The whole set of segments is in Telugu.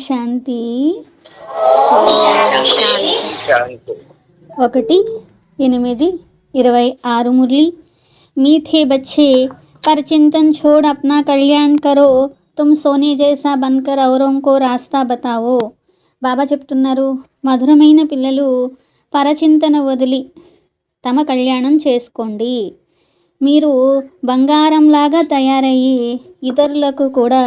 శాంతి. శాంతి. 1:8:26 మురళి. मीठे बच्चे, पर चिंतन छोड़ अपना कल्याण करो. तुम सोने जैसा बनकर औरों को रास्ता बताओ. బాబా చెప్తున్నారు, మధురమైన పిల్లలు, పరచింతన వదిలి తమ కళ్యాణం చేసుకోండి. మీరు బంగారంలాగా తయారయ్యి ఇతరులకు కూడా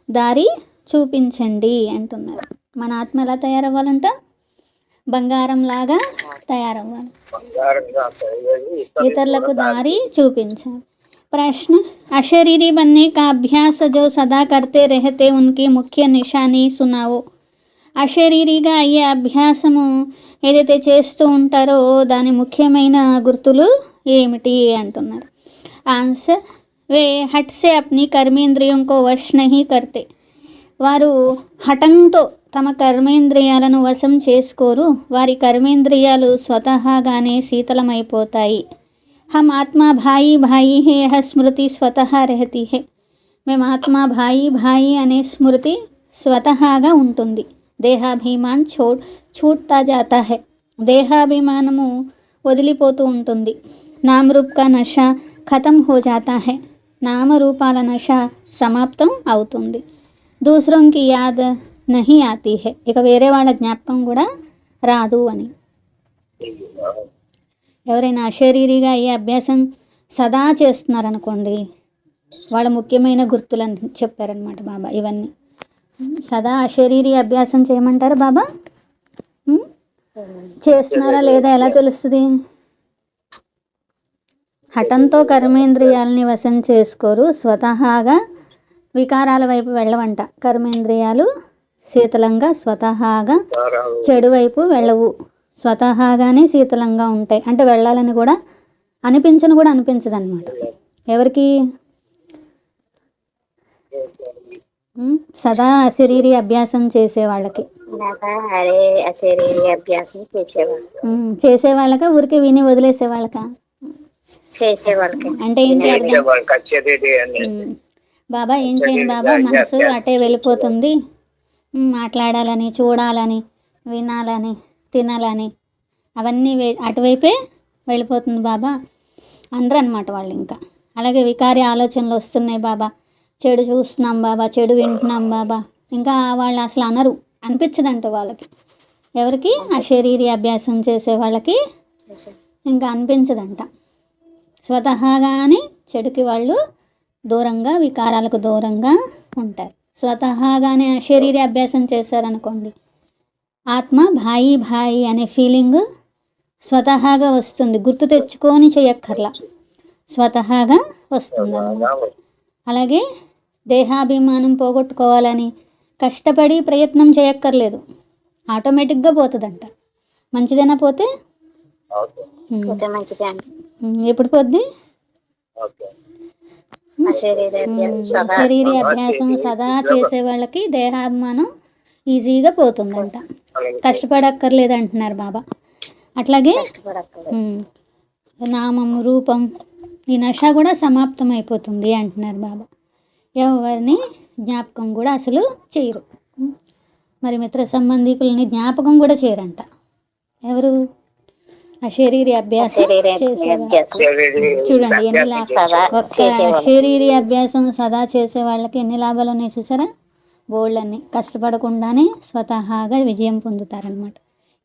దారి చూపించండి అంటున్నారు. మన ఆత్మ ఎలా తయారవ్వాలంట? బంగారంలాగా తయారవ్వాలి, ఇతరులకు దారి చూపించాలి. प्रश्न, अशरीरी बनने का अभ्यास जो सदा करते रहते उनकी मुख्य निशानी सुनाओ. అశరీరిగా అయ్యే అభ్యాసము ఏదైతే చేస్తూ ఉంటారో దాని ముఖ్యమైన గుర్తులు ఏమిటి అంటున్నారు. ఆన్సర్, వే హట్ సే అప్ని కర్మేంద్రియం కో వశ్ నహీ కర్తే. వారు హఠంతో తమ కర్మేంద్రియాలను వశం చేసుకోరు. వారి కర్మేంద్రియాలు స్వతహాగానే శీతలమైపోతాయి. हम आत्मा भाई भाई है, यह स्मृति स्वतः रहती है. మేము ఆత్మ భాయి భాయి అనే స్మృతి స్వతహాగా ఉంటుంది. దేహాభిమాన్ छूटता जाता है. దేహాభిమానము వదిలిపోతూ ఉంటుంది. నామరూప్ కా నషా ఖతం హో జాతా హై. నామరూపాల నష సమాప్తం అవుతుంది. దూసరోం కి యాద్ నహీ ఆతీ హై. ఇక వేరే వాళ్ళ జ్ఞాపకం కూడా రాదు అని. ఎవరైనా అశరీరిగా అయ్యే అభ్యాసం సదా చేస్తున్నారనుకోండి, వాళ్ళ ముఖ్యమైన గుర్తులని చెప్పారనమాట బాబా. ఇవన్నీ సదా అశరీరి అభ్యాసం చేయమంటారు బాబా. చేస్తున్నారా లేదా ఎలా తెలుస్తుంది? హఠంతో కర్మేంద్రియాలని వశం చేసుకోరు. స్వతహాగా వికారాల వైపు వెళ్ళవంట. కర్మేంద్రియాలు శీతలంగా స్వతహాగా చెడు వైపు వెళ్ళవు. స్వతహాగానే శీతలంగా ఉంటాయి. అంటే వెళ్ళాలని కూడా అనిపించదు అనమాట. ఎవరికి? సదా అశరీరి అభ్యాసం చేసే వాళ్ళకి. చేసే వాళ్ళక ఊరికి విని వదిలేసే వాళ్ళక? అంటే ఏంటి అర్థం? బాబా ఏం చేయను బాబా, మనసు అటే వెళ్ళిపోతుంది. మాట్లాడాలని, చూడాలని, వినాలని, తినాలని అవన్నీ అటువైపే వెళ్ళిపోతుంది బాబా అనరు అనమాట వాళ్ళు. ఇంకా అలాగే వికారి ఆలోచనలు వస్తున్నాయి బాబా, చెడు చూస్తున్నాం బాబా, చెడు వింటున్నాం బాబా, ఇంకా వాళ్ళు అసలు అనరు, అనిపించదంట వాళ్ళకి. ఎవరికి? అశరీరి అభ్యాసం చేసే వాళ్ళకి ఇంకా అనిపించదంట. స్వతహాగానే చెడుకి వాళ్ళు దూరంగా, వికారాలకు దూరంగా ఉంటారు. స్వతహాగానే అశరీరి అభ్యాసం చేశారనుకోండి, ఆత్మ భాయి భాయి అనే ఫీలింగ్ స్వతహాగా వస్తుంది. గుర్తు తెచ్చుకొని చేయక్కర్లా, స్వతహాగా వస్తుంది అన్నమాట. అలాగే దేహాభిమానం పోగొట్టుకోవాలని కష్టపడి ప్రయత్నం చేయక్కర్లేదు, ఆటోమేటిక్గా పోతుందంట. మంచిదైనా పోతే ఎప్పుడు పోద్ది? శరీర అభ్యాసం సదా చేసే వాళ్ళకి దేహాభిమానం ఈజీగా పోతుందంట, కష్టపడక్కర్లేదు అంటున్నారు బాబా. అట్లాగే నామం, రూపం, ఈ నష కూడా సమాప్తం అయిపోతుంది అంటున్నారు బాబా. ఎవరిని జ్ఞాపకం కూడా అసలు చేయరు. మరి మిత్ర సంబంధికులని జ్ఞాపకం కూడా చేయరంట. ఎవరు? అశరీరి అభ్యాసం చేసేవాళ్ళు. చూడండి ఎన్ని ఒక్క అశరీరి అభ్యాసం సదా చేసే వాళ్ళకి ఎన్ని లాభాలు ఉన్నాయి చూసారా? బోళ్ళని కష్టపడకుండానే స్వతహాగా విజయం పొందుతారనమాట.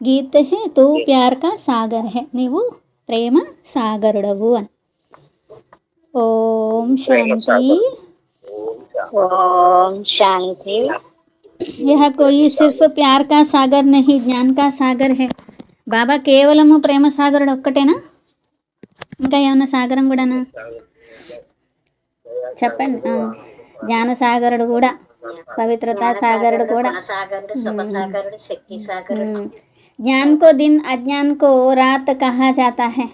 గీత హే తూ ప్యార్ కా సాగర్ హే, నీవు ప్రేమ సాగరుడవు అని. ఓం శాంతి. ఓం శాంతి. यह कोई सिर्फ प्यार का सागर नहीं, ज्ञान का सागर है. బాబా కేవలము ప్రేమ సాగరుడు ఒక్కటేనా? ఇంకా ఏమన్నా సాగరం కూడానా? చెప్పండి. జ్ఞాన సాగరుడు కూడా, పవిత్రతా సాగరుడు కూడా. జ్ఞాన్ కో దిన్, అజ్ఞాన్ కో రాత్ కహా జాతా హై.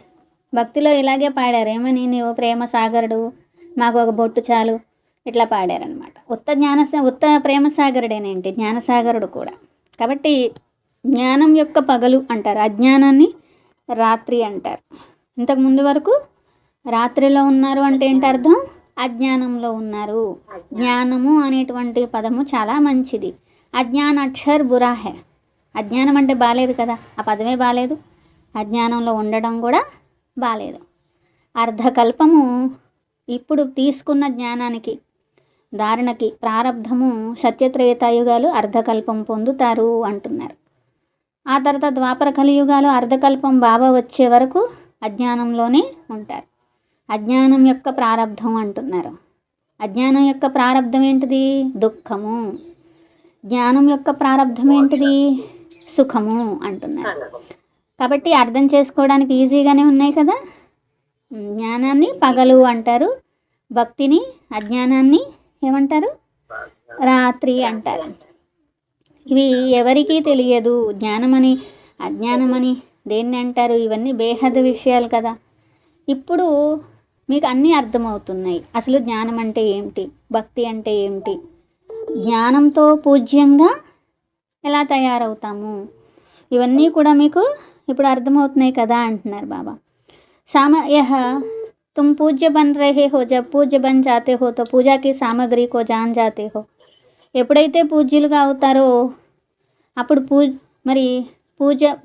భక్తిలో ఇలాగే పాడారు. ఏమని? నీవు ప్రేమ సాగరుడు, మాకు ఒక బొట్టు చాలు, ఇట్లా పాడారనమాట. ఉత్త ప్రేమ సాగరుడేనేంటి జ్ఞానసాగరుడు కూడా. కాబట్టి జ్ఞానం యొక్క పగలు అంటారు, అజ్ఞానాన్ని రాత్రి అంటారు. ఇంతకుముందు వరకు రాత్రిలో ఉన్నారు అంటే ఏంటి అర్థం? అజ్ఞానంలో ఉన్నారు. జ్ఞానము అనేటువంటి పదము చాలా మంచిది. అజ్ఞాన అక్షర్ బురా హే. అజ్ఞానం అంటే బాలేదు కదా, ఆ పదమే బాలేదు. అజ్ఞానంలో ఉండడం కూడా బాలేదు. అర్ధకల్పము ఇప్పుడు తీసుకున్న జ్ఞానానికి ధారణకి ప్రారబ్ధము సత్యత్రేతాయుగాలు అర్ధకల్పం పొందుతారు అంటున్నారు. ఆ తర్వాత ద్వాపర కలియుగాలు అర్ధకల్పం బాబా వచ్చే వరకు అజ్ఞానంలోనే ఉంటారు. అజ్ఞానం యొక్క ప్రారబ్ధం అంటున్నారు. అజ్ఞానం యొక్క ప్రారబ్ధం ఏంటిది? దుఃఖము. జ్ఞానం యొక్క ప్రారబ్ధం ఏంటిది? సుఖము అంటున్నారు. కాబట్టి అర్థం చేసుకోవడానికి ఈజీగానే ఉన్నాయి కదా. జ్ఞానాన్ని పగలు అంటారు, భక్తిని అజ్ఞానాన్ని ఏమంటారు? రాత్రి అంటారు. ఇవి ఎవరికీ తెలియదు. జ్ఞానమని అజ్ఞానమని దేన్ని అంటారు? ఇవన్నీ బేహద్ విషయాలు కదా. ఇప్పుడు మీకు అన్నీ అర్థమవుతున్నాయి. అసలు జ్ఞానం అంటే ఏమిటి, భక్తి అంటే ఏమిటి, జ్ఞానంతో పూజ్యంగా ఎలా తయారవుతాము, ఇవన్నీ కూడా మీకు ఇప్పుడు అర్థమవుతున్నాయి కదా అంటున్నారు బాబా. यह तुम पूज्य बन रहे हो, जब पूज्य बन जाते हो तो पूजा की सामग्री को जान जाते हो. ఎప్పుడైతే పూజ్యులుగా అవుతారో అప్పుడు మరి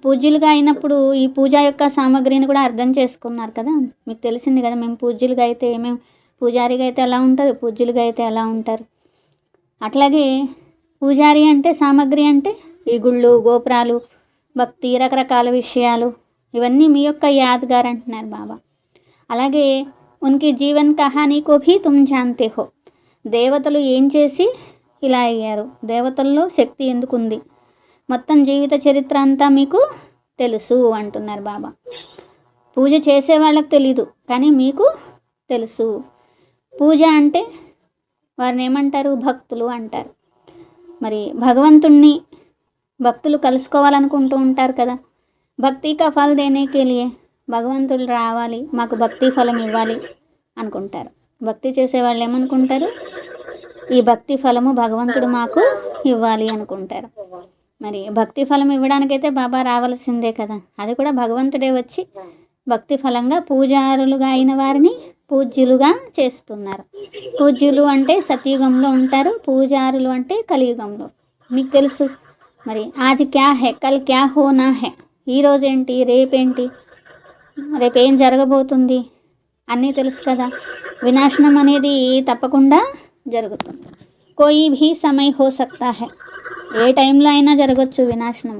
పూజ్యులుగా అయినప్పుడు ఈ పూజ యొక్క సామగ్రిని కూడా అర్థం చేసుకున్నారు కదా. మీకు తెలిసింది కదా, మేము పూజ్యులుగా అయితే మేము పూజారిగా అయితే ఎలా ఉంటుంది, పూజ్యులుగా అయితే ఎలా ఉంటారు. అట్లాగే పూజారి అంటే సామగ్రి అంటే ఈ గుళ్ళు గోపురాలు భక్తి రకరకాల విషయాలు ఇవన్నీ మీ యొక్క యాద్గార్ అంటున్నారు బాబా. అలాగే ఉన్కి జీవన్ కహానీ కో భీ తుమ్ జాన్తే హో. దేవతలు ఏం చేసి ఇలా అయ్యారు, దేవతల్లో శక్తి ఎందుకుంది, మొత్తం జీవిత చరిత్ర అంతా మీకు తెలుసు అంటున్నారు బాబా. పూజ చేసే వాళ్ళకి తెలీదు కానీ మీకు తెలుసు. పూజ అంటే వారిని ఏమంటారు? భక్తులు అంటారు. మరి భగవంతుణ్ణి భక్తులు కలుసుకోవాలనుకుంటూ ఉంటారు కదా. భక్తి కా ఫల్ దేనే కే లియే, భగవంతుడు రావాలి మాకు భక్తి ఫలం ఇవ్వాలి అనుకుంటారు. భక్తి చేసే వాళ్ళు ఏమనుకుంటారు? ఈ భక్తి ఫలము భగవంతుడు మాకు ఇవ్వాలి అనుకుంటారు. మరి భక్తి ఫలం ఇవ్వడానికైతే బాబా రావాల్సిందే కదా. అది కూడా భగవంతుడే వచ్చి భక్తి ఫలంగా పూజారులుగా అయిన వారిని పూజ్యులుగా చేస్తున్నారు. పూజ్యులు అంటే సత్యుగంలో ఉంటారు, పూజారులు అంటే కలియుగంలో. మీకు తెలుసు మరి ఆజ్ క్యా హే కల్ క్యా హోనా హే, ఈరోజేంటి రేపేంటి రేపేం జరగబోతుంది అన్నీ తెలుసు కదా. వినాశనం అనేది తప్పకుండా జరుగుతుంది. కోయి భీ సమయ హో సక్తా హై, ఏ టైంలో అయినా జరగచ్చు వినాశనం.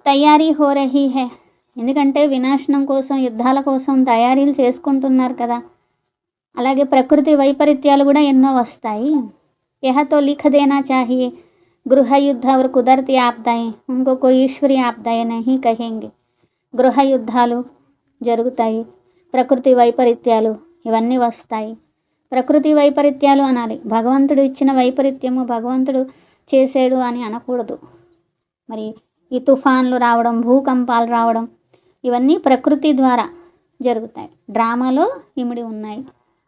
తయారీ హో రహీ హై, ఎందుకంటే వినాశనం కోసం యుద్ధాల కోసం తయారీలు చేసుకుంటున్నారు కదా. అలాగే ప్రకృతి వైపరీత్యాలు కూడా ఎన్నో వస్తాయి. యహతో లిఖ దేనా చాహియే గృహ యుద్ధ और కుదరతి ఆప్దాయి उनको कोई ఈశ్వరీ ఆప్దాయి नहीं कहेंगे. గృహ యుద్ధాలు జరుగుతాయి, ప్రకృతి వైపరీత్యాలు ఇవన్నీ వస్తాయి. ప్రకృతి వైపరీత్యాలు అనాలి, భగవంతుడు ఇచ్చిన వైపరీత్యము భగవంతుడు చేసాడు అని అనకూడదు. మరి ఈ తుఫాన్లు రావడం, భూకంపాలు రావడం ఇవన్నీ ప్రకృతి ద్వారా జరుగుతాయి, డ్రామాలో ఇమిడి ఉన్నాయి.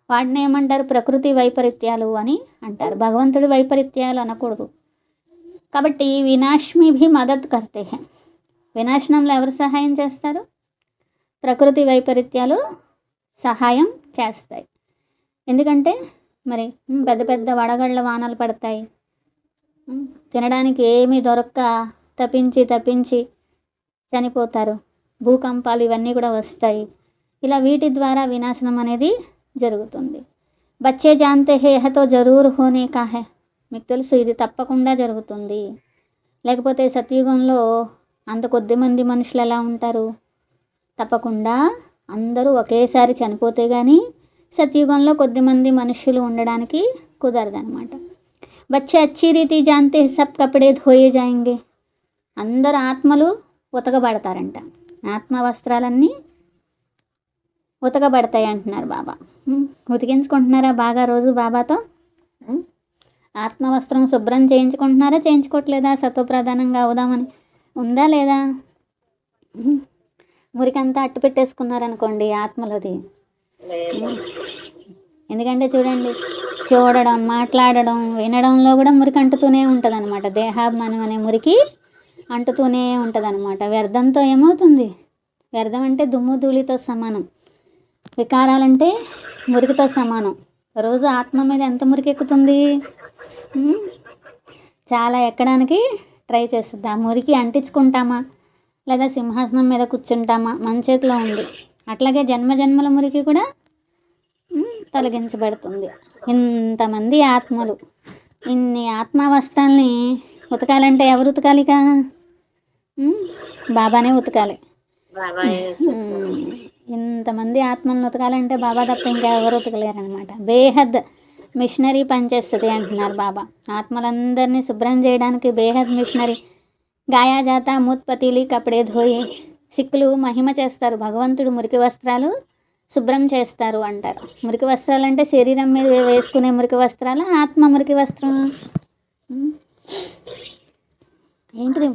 వాటిని ఏమంటారు? ప్రకృతి వైపరీత్యాలు అని అంటారు. భగవంతుడి వైపరీత్యాలు అనకూడదు. కాబట్టి వినాశ్మి భీ మదత్ కర్తే హై, వినాశనంలో ఎవరు సహాయం చేస్తారు? ప్రకృతి వైపరీత్యాలు సహాయం చేస్తాయి. ఎందుకంటే మరి పెద్ద పెద్ద వడగళ్ళ వానలు పడతాయి, తినడానికి ఏమీ దొరక్క తప్పించి చనిపోతారు, భూకంపాలు ఇవన్నీ కూడా వస్తాయి. ఇలా వీటి ద్వారా వినాశనం అనేది జరుగుతుంది. బచ్చే జాన్తే హే యహతో జరూర్ హోనే కా హై, మీకు తెలుసు ఇది తప్పకుండా జరుగుతుంది. లేకపోతే సత్యుగంలో అంత కొద్ది మంది మనుషులు ఎలా ఉంటారు? తప్పకుండా అందరూ ఒకేసారి చనిపోతే కానీ సత్యుగంలో కొద్దిమంది మనుషులు ఉండడానికి కుదరదనమాట. బచ్చే అచ్చి రీతి జాన్తే సబ్ కపడే ధోయే జాయింగే, అందరు ఆత్మలు ఉతకబడతారంట, ఆత్మ వస్త్రాలన్నీ ఉతకబడతాయి అంటున్నారు బాబా. ఉతికించుకుంటున్నారా బాగా రోజు బాబాతో? ఆత్మవస్త్రం శుభ్రం చేయించుకుంటున్నారా, చేయించుకోవట్లేదా? సత్వప్రధానంగా అవుదామని ఉందా లేదా? మురికంతా అట్టు పెట్టేసుకున్నారనుకోండి ఆత్మలోది. ఎందుకంటే చూడండి, చూడడం, మాట్లాడడం, వినడంలో కూడా మురికి అంటుతూనే ఉంటుంది అనమాట. దేహాభిమానం అనే మురికి అంటుతూనే ఉంటుంది అనమాట. వ్యర్థంతో ఏమవుతుంది? వ్యర్థం అంటే దుమ్ము ధూళితో సమానం, వికారాలంటే మురికితో సమానం. రోజు ఆత్మ మీద ఎంత మురికి ఎక్కుతుంది? చాలా ఎక్కడానికి ట్రై చేస్తుంది. ఆ మురికి అంటించుకుంటామా లేదా సింహాసనం మీద కూర్చుంటామా మన చేతిలో ఉంది. అట్లాగే జన్మజన్మల మురికి కూడా తొలగించబడుతుంది. ఇంతమంది ఆత్మలు, ఇన్ని ఆత్మ వస్త్రాల్ని ఉతకాలంటే ఎవరు ఉతకాలిక? బాబానే ఉతకాలి. ఇంతమంది ఆత్మలను ఉతకాలంటే బాబా తప్ప ఇంకా ఎవరు ఉతకలేరనమాట. బేహద్ మిషనరీ పనిచేస్తుంది అంటున్నారు బాబా. ఆత్మలందరినీ శుభ్రం చేయడానికి బేహద్ మిషనరీ. గాయా జాతా మూత్ పతీలి కపడే ధోయి. సిక్కులు మహిమ చేస్తారు. భగవంతుడు మురికి వస్త్రాలు శుభ్రం చేస్తారు అంటారు. మురికి వస్త్రాలు అంటే శరీరం మీద వేసుకునే మురికి వస్త్రాలు, ఆత్మ మురికి వస్త్రం ఏంటిది?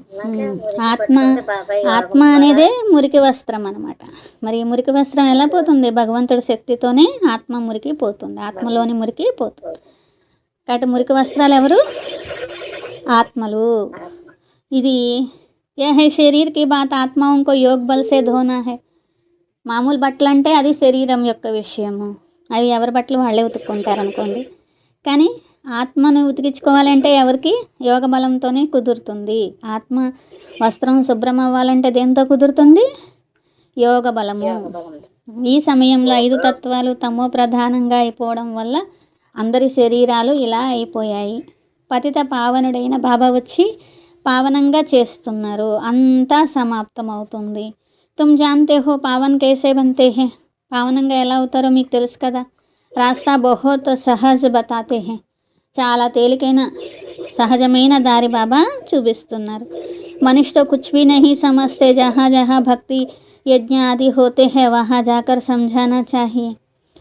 ఆత్మ అనేదే మురికి వస్త్రం అనమాట. మరి ఈ మురికి వస్త్రం ఎలా పోతుంది? భగవంతుడి శక్తితోనే ఆత్మ మురికి పోతుంది, ఆత్మలోని మురికి పోతుంది. కాబట్టి మురికి వస్త్రాలు ఎవరు? ఆత్మలు. ఇది ఏ హై శరీర్ కి బాత్ ఆత్మాओं को योग बल से धोना है. మామూలు బట్టలు అంటే అది శరీరం యొక్క విషయము, అవి ఎవరి బట్టలు వాళ్ళే ఉతుక్కుంటారు అనుకోండి. కానీ ఆత్మను ఉతికించుకోవాలంటే ఎవరికి? యోగ బలంతోనే కుదురుతుంది. ఆత్మ వస్త్రం శుభ్రం అవ్వాలంటే దేంతో కుదురుతుంది? యోగ బలము. ఈ సమయంలో 5 తత్వాలు తమో ప్రధానంగా అయిపోవడం వల్ల అందరి శరీరాలు ఇలా అయిపోయాయి. పతిత పావనుడైన బాబా వచ్చి పావనంగా చేస్తున్నారు. అంతా సమాప్తం అవుతుంది. తుమ్ జాన్తే హో పావన్ కేసే బంతే హే. పావనంగా ఎలా అవుతారో మీకు తెలుసు కదా. రాస్తా బహుత్ సహజ్ బతాతే హే. చాలా తేలికైన సహజమైన దారి బాబా చూపిస్తున్నారు. మనిషితో కుచ్ భీ నహీ సమజ్తే, జహా జహా భక్తి యజ్ఞ ఆది హోతే హే వహా జాకర్ సమఝానా చాహియే.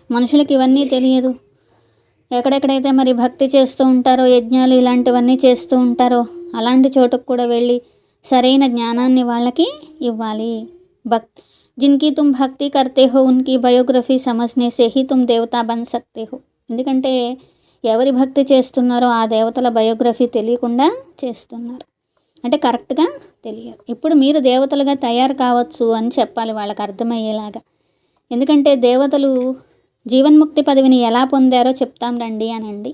మనుషులకి ఇవన్నీ తెలియదు. ఎక్కడెక్కడైతే మరి భక్తి చేస్తూ ఉంటారో, యజ్ఞాలు ఇలాంటివన్నీ చేస్తూ ఉంటారో అలాంటి చోటుకు కూడా వెళ్ళి సరైన జ్ఞానాన్ని వాళ్ళకి ఇవ్వాలి. जिनकी तुम भक्ति करते हो उनकी बायोग्రఫీ समझने से ही तुम देवता बन सकते हो. ఎందుకంటే ఎవరి భక్తి చేస్తున్నారో ఆ దేవతల బయోగ్రఫీ తెలియకుండా చేస్తున్నారు అంటే కరెక్ట్గా తెలియదు. ఇప్పుడు మీరు దేవతలుగా తయారు కావచ్చు అని చెప్పాలి వాళ్ళకి అర్థమయ్యేలాగా. ఎందుకంటే దేవతలు జీవన్ముక్తి పదవిని ఎలా పొందారో చెప్తాం రండి అనండి.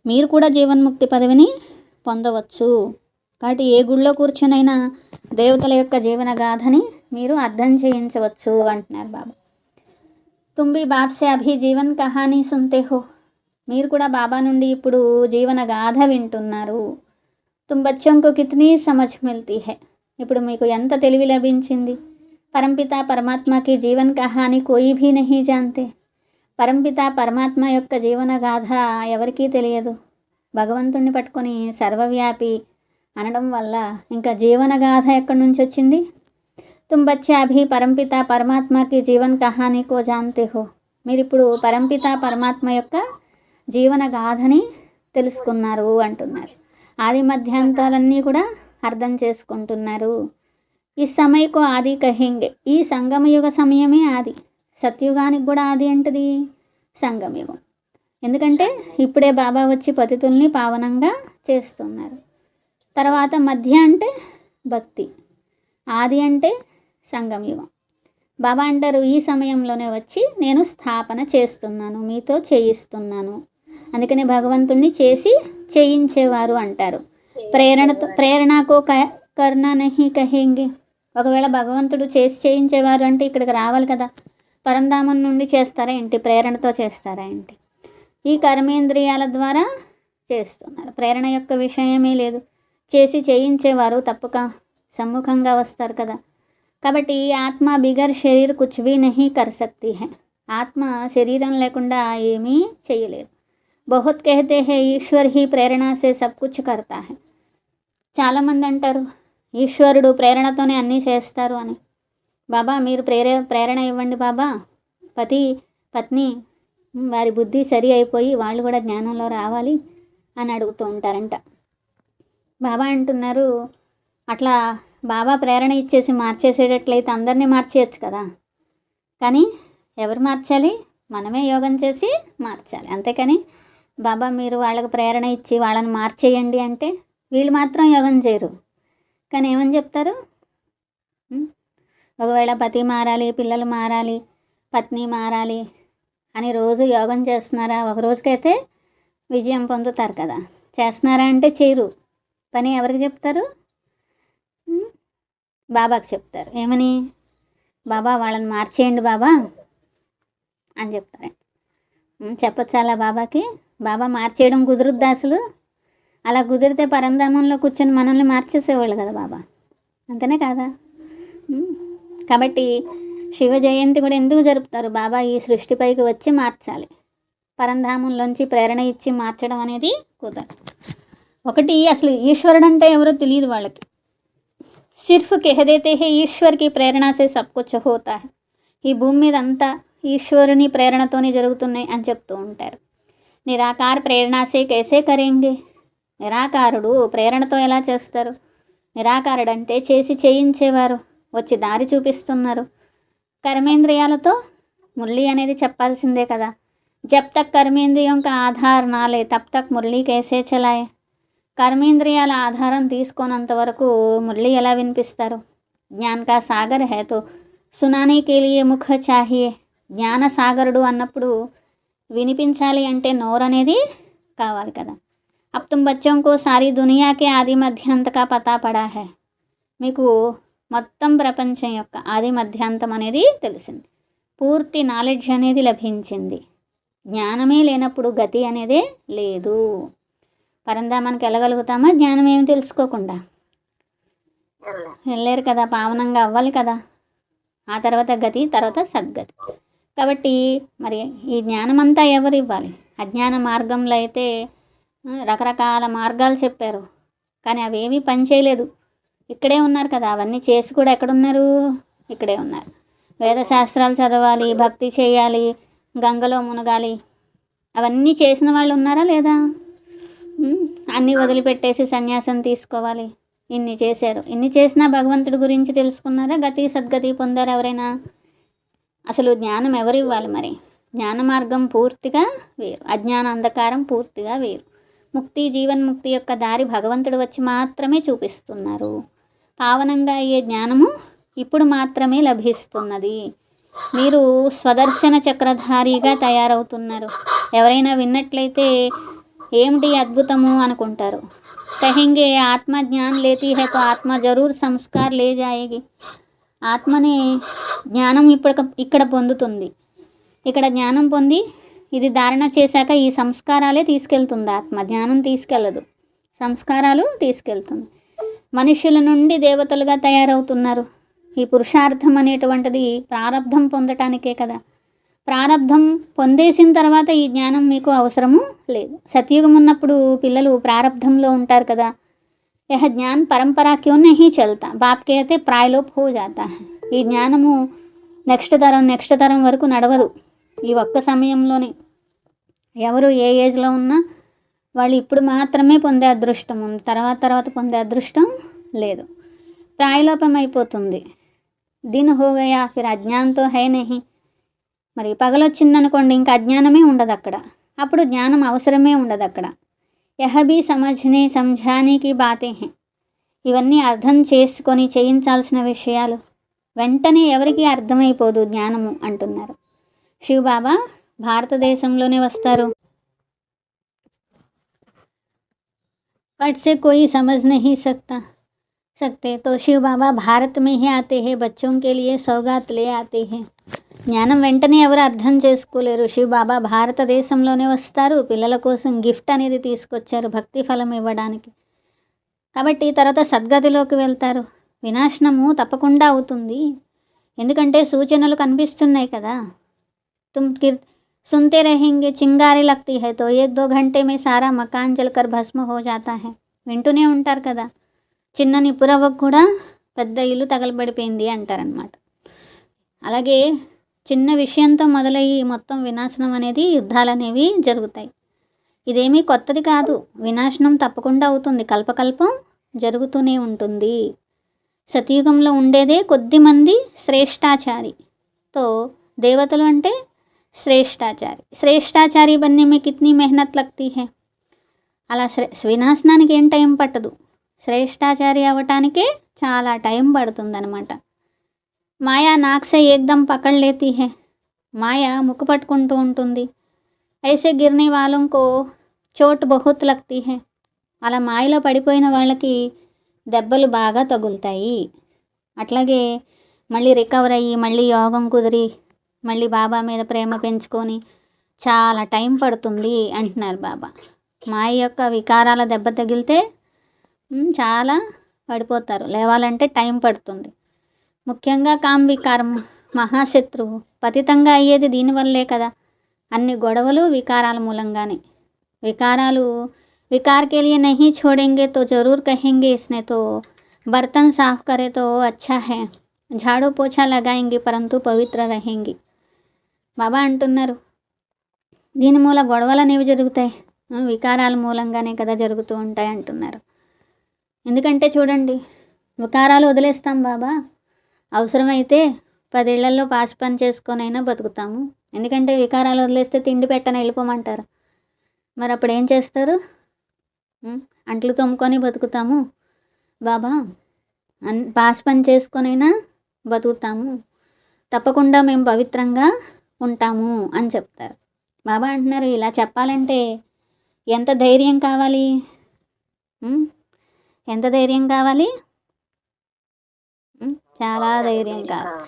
మీరు కూడా జీవన్ముక్తి పదవిని పొందవచ్చు. కాబట్టి ఏ గుళ్ళో కూర్చునైనా దేవతల యొక్క జీవన గాథని మీరు అర్థం చేయించవచ్చు అంటున్నారు బాబా. తుంబి బాప్సే అభి జీవన్ కహానీ సున్తే హో. మీరు కూడా బాబా నుండి ఇప్పుడు జీవన గాథ వింటున్నారు. తుమ్ బచ్చోంకు కితనీ సమజ్ మిల్తీ హై. ఇప్పుడు మీకు ఎంత తెలివి లభించింది. పరంపిత పరమాత్మకి జీవన్ కహానీ కోయి భీ నహీ జాన్తే. పరంపిత పరమాత్మ యొక్క జీవన గాథ ఎవరికీ తెలియదు. భగవంతుణ్ణి పట్టుకొని సర్వవ్యాపి అనడం వల్ల ఇంకా జీవన గాథ ఎక్కడి నుంచి వచ్చింది? తుమ్ బచ్చే అభి పరంపిత పరమాత్మకి జీవన్ కహానీ కో జాన్తే హో. మీరు ఇప్పుడు పరంపిత పరమాత్మ యొక్క జీవన గాథని తెలుసుకున్నారు అంటున్నారు. ఆది మధ్యాంతాలన్నీ కూడా అర్థం చేసుకుంటున్నారు. ఈ సమయకు ఆది కహెంగే. ఈ సంగమయుగ సమయమే ఆది. సత్యుగానికి కూడా ఆది ఏంటిది? సంగమయుగం. ఎందుకంటే ఇప్పుడే బాబా వచ్చి పతితుల్ని పావనంగా చేస్తున్నారు. తర్వాత మధ్య అంటే భక్తి, ఆది అంటే సంగమయుగం. బాబా అంటారు ఈ సమయంలోనే వచ్చి నేను స్థాపన చేస్తున్నాను, మీతో చేయిస్తున్నాను. అందుకని భగవంతుణ్ణి చేసి చేయించేవారు అంటారు. ప్రేరణకో కర్నా నహీ కహేంగే. ఒకవేళ భగవంతుడు చేసి చేయించేవారు అంటే ఇక్కడికి రావాలి కదా. పరంధామం నుండి చేస్తారా ఏంటి? ప్రేరణతో చేస్తారా ఏంటి? ఈ కర్మేంద్రియాల ద్వారా చేస్తున్నారు. ప్రేరణ యొక్క విషయమే లేదు. చేసి చేయించేవారు తప్పక సమ్ముఖంగా వస్తారు కదా. కాబట్టి ఆత్మ బిగర్ శరీర్ కుచ్ భీ నహీ కర్ సక్తి హై. ఆత్మ శరీరం లేకుండా ఏమీ చేయలేదు. బహుత్ కహతే హై ఈశ్వర్ హీ ప్రేరణ సే సబ్ కుచ్ కర్తా హై. చాలామంది అంటారు ఈశ్వరుడు ప్రేరణతోనే అన్నీ చేస్తారు అని. బాబా మీరు ప్రేరణ ఇవ్వండి బాబా. పత్ని వారి బుద్ధి సరి అయిపోయి వాళ్ళు కూడా జ్ఞానంలో రావాలి అని అడుగుతూ ఉంటారంట. బాబా అంటున్నారు అట్లా బాబా ప్రేరణ ఇచ్చేసి మార్చేసేటట్లయితే అందరినీ మార్చేయచ్చు కదా. కానీ ఎవరు మార్చాలి? మనమే యోగం చేసి మార్చాలి. అంతేకాని బాబా మీరు వాళ్ళకి ప్రేరణ ఇచ్చి వాళ్ళని మార్చేయండి అంటే వీళ్ళు మాత్రం యోగం చేయరు. కానీ ఏమని చెప్తారు? ఒకవేళ పతి మారాలి, పిల్లలు మారాలి, పత్ని మారాలి అని రోజు యోగం చేస్తున్నారా? ఒక రోజుకైతే విజయం పొందుతారు కదా. చేస్తున్నారా అంటే చేయరు. పని ఎవరికి చెప్తారు? బాబాకి చెప్తారు. ఏమని? బాబా వాళ్ళని మార్చేయండి బాబా అని చెప్తారండి. చెప్పొచ్చు అలా బాబాకి? బాబా మార్చేయడం కుదురుద్దా అసలు? అలా కుదిరితే పరంధామంలో కూర్చొని మనల్ని మార్చేసేవాళ్ళు కదా బాబా, అంతనే కాదా? కాబట్టి శివ జయంతి కూడా ఎందుకు జరుపుతారు? బాబా ఈ సృష్టిపైకి వచ్చి మార్చాలి. పరంధామంలోంచి ప్రేరణ ఇచ్చి మార్చడం అనేది కుదరదు. ఒకటి, అసలు ఈశ్వరుడు అంటే ఎవరో తెలియదు వాళ్ళకి. సిర్ఫ్ కహ దేతే హే ఈశ్వర్ కి ప్రేరణ సే సబ్ కుచ్ హోతా హై. ఈ భూమి మీద అంతా ఈశ్వరుని ప్రేరణతోనే జరుగుతున్నాయి అని చెప్తూ ఉంటారు. నిరాకార ప్రేరణాసే కైసే కరేంగే? నిరాకారుడు ప్రేరణతో ఎలా చేస్తారు? నిరాకారుడు అంటే చేసి చేయించేవారు, వచ్చి దారి చూపిస్తున్నారు. కర్మేంద్రియాలతో మురళి అనేది చెప్పాల్సిందే కదా. జబ్ తక్ కర్మేంద్రియం కా ఆధార్ నాలే తబ్ తక్ మురళి కైసే చలాయే? కర్మేంద్రియాల ఆధారం తీసుకోనంత వరకు మురళి ఎలా వినిపిస్తారు? జ్ఞాన్ కా సాగర్ హై తో సునానే కే లియే ముఖ చాహియే. జ్ఞాన సాగరుడు అన్నప్పుడు వినిపించాలి అంటే నోరు అనేది కావాలి కదా. అబ్ తుమ్ బచ్చోం కో సారీ దునియాకే ఆది మధ్యాంత కా పతా పడా హై. మీకు మొత్తం ప్రపంచం యొక్క ఆది మధ్యాంతం అనేది తెలిసింది, పూర్తి నాలెడ్జ్ అనేది లభించింది. జ్ఞానమే లేనప్పుడు గతి అనేదే లేదు. పరంధామానికి వెళ్ళగలుగుతామా జ్ఞానం ఏమి తెలుసుకోకుండా? వెళ్ళలేరు కదా. పావనంగా అవ్వాలి కదా. ఆ తర్వాత గతి, తర్వాత సద్గతి. కాబట్టి మరి ఈ జ్ఞానమంతా ఎవరు ఇవ్వాలి? అజ్ఞాన మార్గంలో అయితే రకరకాల మార్గాలు చెప్పారు, కానీ అవేమీ పనిచేయలేదు. ఇక్కడే ఉన్నారు కదా, అవన్నీ చేసి కూడా ఎక్కడున్నారు? ఇక్కడే ఉన్నారు. వేదశాస్త్రాలు చదవాలి, భక్తి చేయాలి, గంగలో మునగాలి, అవన్నీ చేసిన వాళ్ళు ఉన్నారా లేదా? అన్నీ వదిలిపెట్టేసి సన్యాసం తీసుకోవాలి, ఇన్ని చేశారు. ఇన్ని చేసినా భగవంతుడి గురించి తెలుసుకున్నారా? గతి సద్గతి పొందారు ఎవరైనా? అసలు జ్ఞానం ఎవరు ఇవ్వాలి మరి? జ్ఞాన మార్గం పూర్తిగా వేరు, అజ్ఞాన అంధకారం పూర్తిగా వేరు. ముక్తి, జీవన్ముక్తి యొక్క దారి భగవంతుడు వచ్చి మాత్రమే చూపిస్తున్నారు. పావనంగా అయ్యే జ్ఞానము ఇప్పుడు మాత్రమే లభిస్తున్నది. మీరు స్వదర్శన చక్రధారిగా తయారవుతున్నారు. ఎవరైనా విన్నట్లయితే ఏమిటి అద్భుతము అనుకుంటారు. కహెంగే ఆత్మ జ్ఞాన్ లేతీ హై తో ఆత్మ జరూర్ సంస్కార్ లే జాయేగి. ఆత్మని జ్ఞానం ఇక్కడ పొందుతుంది. ఇక్కడ జ్ఞానం పొంది ఇది ధారణ చేశాక ఈ సంస్కారాలే తీసుకెళ్తుంది. ఆత్మ జ్ఞానం తీసుకెళ్ళదు, సంస్కారాలు తీసుకెళ్తుంది. మనుష్యుల నుండి దేవతలుగా తయారవుతున్నారు. ఈ పురుషార్థం అనేటువంటిది ప్రారబ్ధం పొందటానికే కదా. ప్రారబ్ధం పొందేసిన తర్వాత ఈ జ్ఞానం మీకు అవసరము లేదు. సత్యుగం ఉన్నప్పుడు పిల్లలు ప్రారబ్ధంలో ఉంటారు కదా. యహ జ్ఞాన్ పరంపరా క్యూ నహీ చల్తా, బాప్ कहते ప్రాయలోప్ హో జాతా హై. ఈ జ్ఞానము నెక్స్ట్ తరం వరకు నడవదు. ఈ ఒక్క సమయంలోనే ఎవరు ఏ ఏజ్లో ఉన్నా వాళ్ళు ఇప్పుడు మాత్రమే పొందే అదృష్టం ఉంది, తర్వాత పొందే అదృష్టం లేదు. ప్రాయలోపం అయిపోతుంది. దిన్ హో గయా ఫిర్ అజ్ఞాన్తో హై నహీ. మరి పగలొచ్చిందనుకోండి, ఇంకా అజ్ఞానమే ఉండదు అక్కడ, అప్పుడు జ్ఞానం అవసరమే ఉండదు అక్కడ. యహ భీ సమజ్నే సంఝానే కి బాతే హై. ఇవన్నీ అర్థం చేసుకొని చేయించాల్సిన విషయాలు. వెంటనే ఎవరికి అర్థమైపోదు జ్ఞానము అంటున్నారు. శివబాబా భారతదేశంలోనే వస్తారు. पट से कोई समझ नहीं सकते तो शिव बाबा भारत में ही आते हैं, बच्चों के लिए सौगात ले आते हैं. జ్ఞానం వెంటనే ఎవరు అర్థం చేసుకోలేరు. శివ బాబా భారతదేశంలోనే వస్తారు, పిల్లల కోసం గిఫ్ట్ అనేది తీసుకొచ్చారు భక్తి ఫలం ఇవ్వడానికి. కాబట్టి తర్వాత సద్గతిలోకి వెళ్తారు. వినాశనము తప్పకుండా అవుతుంది, ఎందుకంటే సూచనలు కనిపిస్తున్నాయి కదా. తుమ్ सुनते रहेंगे चिंगारी लगती है तो 1-2 घंटे में सारा मकान जलकर भस्म हो जाता है. వింటూనే ఉంటారు కదా, చిన్న నిపురవ్వకు కూడా పెద్ద ఇల్లు తగలబడిపోయింది అంటారనమాట. అలాగే చిన్న విషయంతో మొదలయ్యి మొత్తం వినాశనం అనేది, యుద్ధాలు అనేవి జరుగుతాయి. ఇదేమీ కొత్తది కాదు. వినాశనం తప్పకుండా అవుతుంది, కల్పకల్పం జరుగుతూనే ఉంటుంది. సతయుగంలో ఉండేదే కొద్దిమంది శ్రేష్టాచారితో. దేవతలు అంటే శ్రేష్టాచారి. శ్రేష్టాచారి बनने में कितनी मेहनत लगती है. అలా వినాశనానికి ఏం టైం పట్టదు, శ్రేష్టాచారి అవ్వటానికే చాలా టైం పడుతుందన్నమాట. మాయా నాక్సే ఏకదం పకడ్ లేతీ హై. మాయ ముక్కు పట్టుకుంటూ ఉంటుంది. ఐసే గిర్నే వాలోం కో చోట్ బహుత్ లగ్తీ హై. అలా మాయలో పడిపోయిన వాళ్ళకి దెబ్బలు బాగా తగులుతాయి. అట్లాగే మళ్ళీ రికవర్ అయ్యి మళ్ళీ యోగం కుదిరి మళ్ళీ బాబా మీద ప్రేమ పెంచుకొని చాలా టైం పడుతుంది అంటున్నారు బాబా. మాయ యొక్క వికారాల దెబ్బ తగిలితే చాలా పడిపోతారు, లేవాలంటే టైం పడుతుంది. ముఖ్యంగా కామ్ వికారం మహాశత్రువు. పతితంగా అయ్యేది దీనివల్లే కదా, అన్ని గొడవలు వికారాల మూలంగానే. వికారాలు विकार के लिए नहीं छोड़ेंगे तो ज़रूर कहेंगे इसने तो बर्तन साफ करे तो अच्छा है, झाड़ू पोछा लगाएंगे परंतु పవిత్ర रहेंगी. బాబా అంటున్నారు దీని మూల గొడవలు అనేవి జరుగుతాయి, వికారాల మూలంగానే కదా జరుగుతూ ఉంటాయి అంటున్నారు. ఎందుకంటే చూడండి, వికారాలు వదిలేస్తాం బాబా, అవసరమైతే 10 ఏళ్లలో పాస్ పని చేసుకొనైనా బతుకుతాము. ఎందుకంటే వికారాలు వదిలేస్తే తిండి పెట్టని వెళ్ళిపోమంటారు. మరి అప్పుడు ఏం చేస్తారు? అంట్లు తోముకొని బతుకుతాము బాబా, పాస్ పని చేసుకొనైనా బతుకుతాము, తప్పకుండా మేము పవిత్రంగా ఉంటాము అని చెప్తారు. బాబా అంటున్నారు ఇలా చెప్పాలంటే ఎంత ధైర్యం కావాలి, ఎంత ధైర్యం కావాలి, చాలా ధైర్యం కావాలి.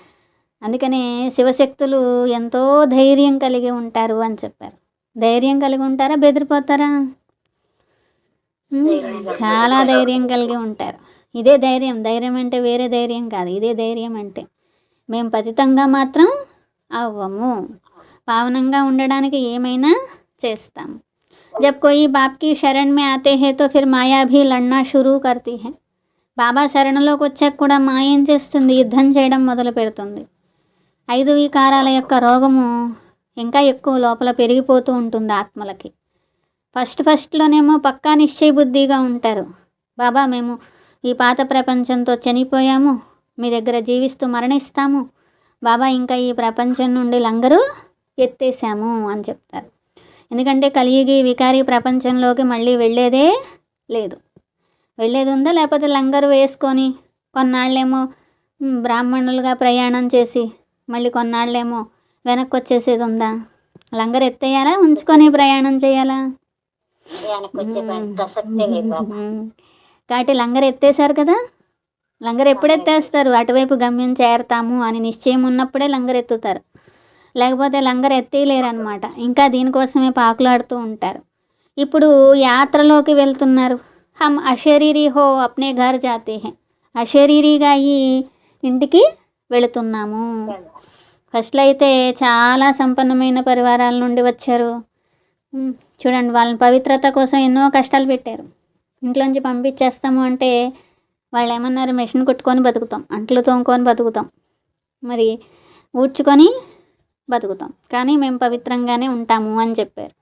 అందుకనే శివశక్తులు ఎంతో ధైర్యం కలిగి ఉంటారు అని చెప్పారు. ధైర్యం కలిగి ఉంటారా, బెదిరిపోతారా? చాలా ధైర్యం కలిగి ఉంటారు. ఇదే ధైర్యం. ధైర్యం అంటే వేరే ధైర్యం కాదు, ఇదే ధైర్యం అంటే. మేము పతితంగా మాత్రం అవ్వము, పావనంగా ఉండడానికి ఏమైనా చేస్తాము. जब कोई बाप की शरण में आते हैं तो फिर माया भी लड़ना शुरू करती है. బాబా శరణలోకి వచ్చాక కూడా మాయ ఏం చేస్తుంది? యుద్ధం చేయడం మొదలు పెడుతుంది. 5 వికారాల యొక్క రోగము ఇంకా ఎక్కువ లోపల పెరిగిపోతూ ఉంటుంది ఆత్మలకి. ఫస్ట్లోనేమో పక్కా నిశ్చయ బుద్ధిగా ఉంటారు. బాబా మేము ఈ పాత ప్రపంచంతో చనిపోయాము, మీ దగ్గర జీవిస్తూ మరణిస్తాము బాబా, ఇంకా ఈ ప్రపంచం నుండి లంగరు ఎత్తేసాము అని చెప్తారు. ఎందుకంటే కలియుగి వికారీ ప్రపంచంలోకి మళ్ళీ వెళ్ళేదే లేదు. వెళ్ళేది ఉందా? లేకపోతే లంగరు వేసుకొని కొన్నాళ్ళేమో బ్రాహ్మణులుగా ప్రయాణం చేసి మళ్ళీ కొన్నాళ్ళేమో వెనక్కి వచ్చేసేది ఉందా? లంగరు ఎత్తేయాలా, ఉంచుకొని ప్రయాణం చేయాలా? కాబట్టి లంగరు ఎత్తేసారు కదా. లంగరు ఎప్పుడు ఎత్తేస్తారు? అటువైపు గమ్యం చేరతాము అని నిశ్చయం ఉన్నప్పుడే లంగరు ఎత్తుతారు, లేకపోతే లంగరు ఎత్తేయలేరు అనమాట. ఇంకా దీనికోసమే పాకులాడుతూ ఉంటారు. ఇప్పుడు యాత్రలోకి వెళ్తున్నారు. హమ్ అశరీరీ హో అప్నే ఘర్ జాతే హే, అశరీరీగా ఈ ఇంటికి వెళుతున్నాము. ఫస్ట్లో అయితే చాలా సంపన్నమైన పరివారాల నుండి వచ్చారు. చూడండి, వాళ్ళని పవిత్రత కోసం ఎన్నో కష్టాలు పెట్టారు. ఇంట్లోంచి పంపించేస్తాము అంటే వాళ్ళు ఏమన్నారు? మెషిన్ కుట్టుకొని బతుకుతాం, అంట్లు తోముకొని బతుకుతాం, మరి ఊడ్చుకొని బతుకుతాం, కానీ మేము పవిత్రంగానే ఉంటాము అని చెప్పారు.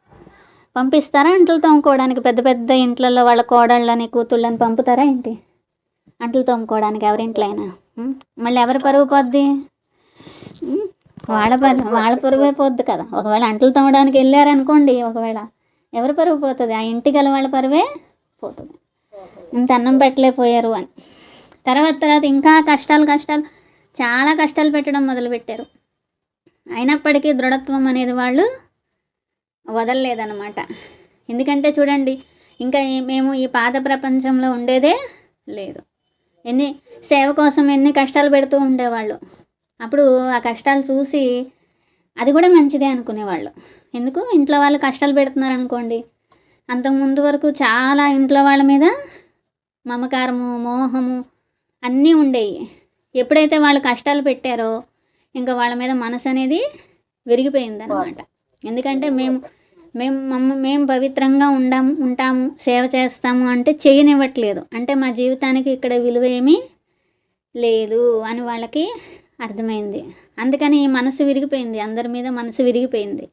పంపిస్తారా అంట్లు తోముకోవడానికి? పెద్ద పెద్ద ఇంట్లలో వాళ్ళ కోడళ్ళని కూతుళ్ళని పంపుతారా ఏంటి అంట్లు తోముకోవడానికి? ఎవరింట్లో అయినా మళ్ళీ ఎవరి పరువు పోద్ది? వాళ్ళ పరువే పోద్ది కదా. ఒకవేళ అంట్లు తోమడానికి వెళ్ళారనుకోండి, ఒకవేళ ఎవరి పరువు పోతుంది? ఆ ఇంటి గల వాళ్ళ పరువే పోతుంది. ఇంత అన్నం పెట్టలేకపోయారు అని. తర్వాత ఇంకా కష్టాలు చాలా కష్టాలు పెట్టడం మొదలుపెట్టారు. అయినప్పటికీ దృఢత్వం అనేది వాళ్ళు వదలలేదన్నమాట. ఎందుకంటే చూడండి, ఇంకా మేము ఈ పాత ప్రపంచంలో ఉండేదే లేదు. సేవ కోసం ఎన్ని కష్టాలు పెడుతూ ఉండేవాళ్ళు. అప్పుడు ఆ కష్టాలు చూసి అది కూడా మంచిదే అనుకునేవాళ్ళు. ఎందుకు? ఇంట్లో వాళ్ళు కష్టాలు పెడుతున్నారు అనుకోండి, అంతకుముందు వరకు చాలా ఇంట్లో వాళ్ళ మీద మమకారము, మోహము అన్నీ ఉండేవి. ఎప్పుడైతే వాళ్ళు కష్టాలు పెట్టారో ఇంకా వాళ్ళ మీద మనసు అనేది విరిగిపోయిందనమాట. ఎందుకంటే మేము పవిత్రంగా ఉంటాము, సేవ చేస్తాము అంటే చేయనివ్వట్లేదు. అంటే మా జీవితానికి ఇక్కడ విలువ ఏమీ లేదు అని వాళ్ళకి అర్థమైంది. అందుకని మనసు విరిగిపోయింది, అందరి మీద మనసు విరిగిపోయింది.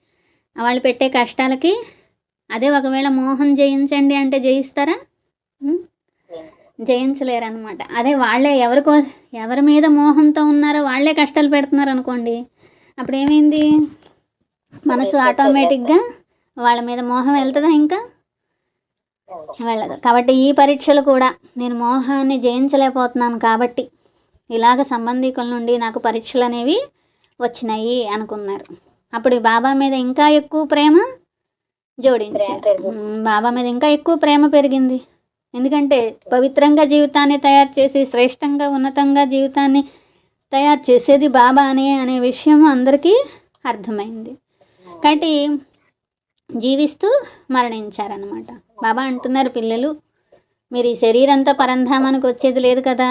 వాళ్ళు పెట్టే కష్టాలకి. అదే ఒకవేళ మోహం జయించండి అంటే జయిస్తారా? జయించలేరనమాట. అదే వాళ్ళే ఎవరి మీద మోహంతో ఉన్నారో వాళ్ళే కష్టాలు పెడుతున్నారు అనుకోండి, అప్పుడు ఏమైంది? మనసు ఆటోమేటిక్గా వాళ్ళ మీద మోహం వెళ్తుందా? ఇంకా వెళ్ళదు. కాబట్టి ఈ పరీక్షలు కూడా నేను మోహాన్ని జయించలేకపోతున్నాను కాబట్టి ఇలాగ సంబంధికుల నుండి నాకు పరీక్షలు అనేవి వచ్చినాయి అనుకున్నారు. అప్పుడు బాబా మీద ఇంకా ఎక్కువ ప్రేమ జోడించారు. బాబా మీద ఇంకా ఎక్కువ ప్రేమ పెరిగింది. ఎందుకంటే పవిత్రంగా జీవితాన్ని తయారు చేసి శ్రేష్టంగా ఉన్నతంగా జీవితాన్ని తయారు చేసేది బాబానే అనే విషయం అందరికీ అర్థమైంది. కాబట్టి జీవిస్తూ మరణించారనమాట. బాబా అంటున్నారు, పిల్లలు మీరు ఈ శరీరంతో పరంధామానికి వచ్చేది లేదు కదా,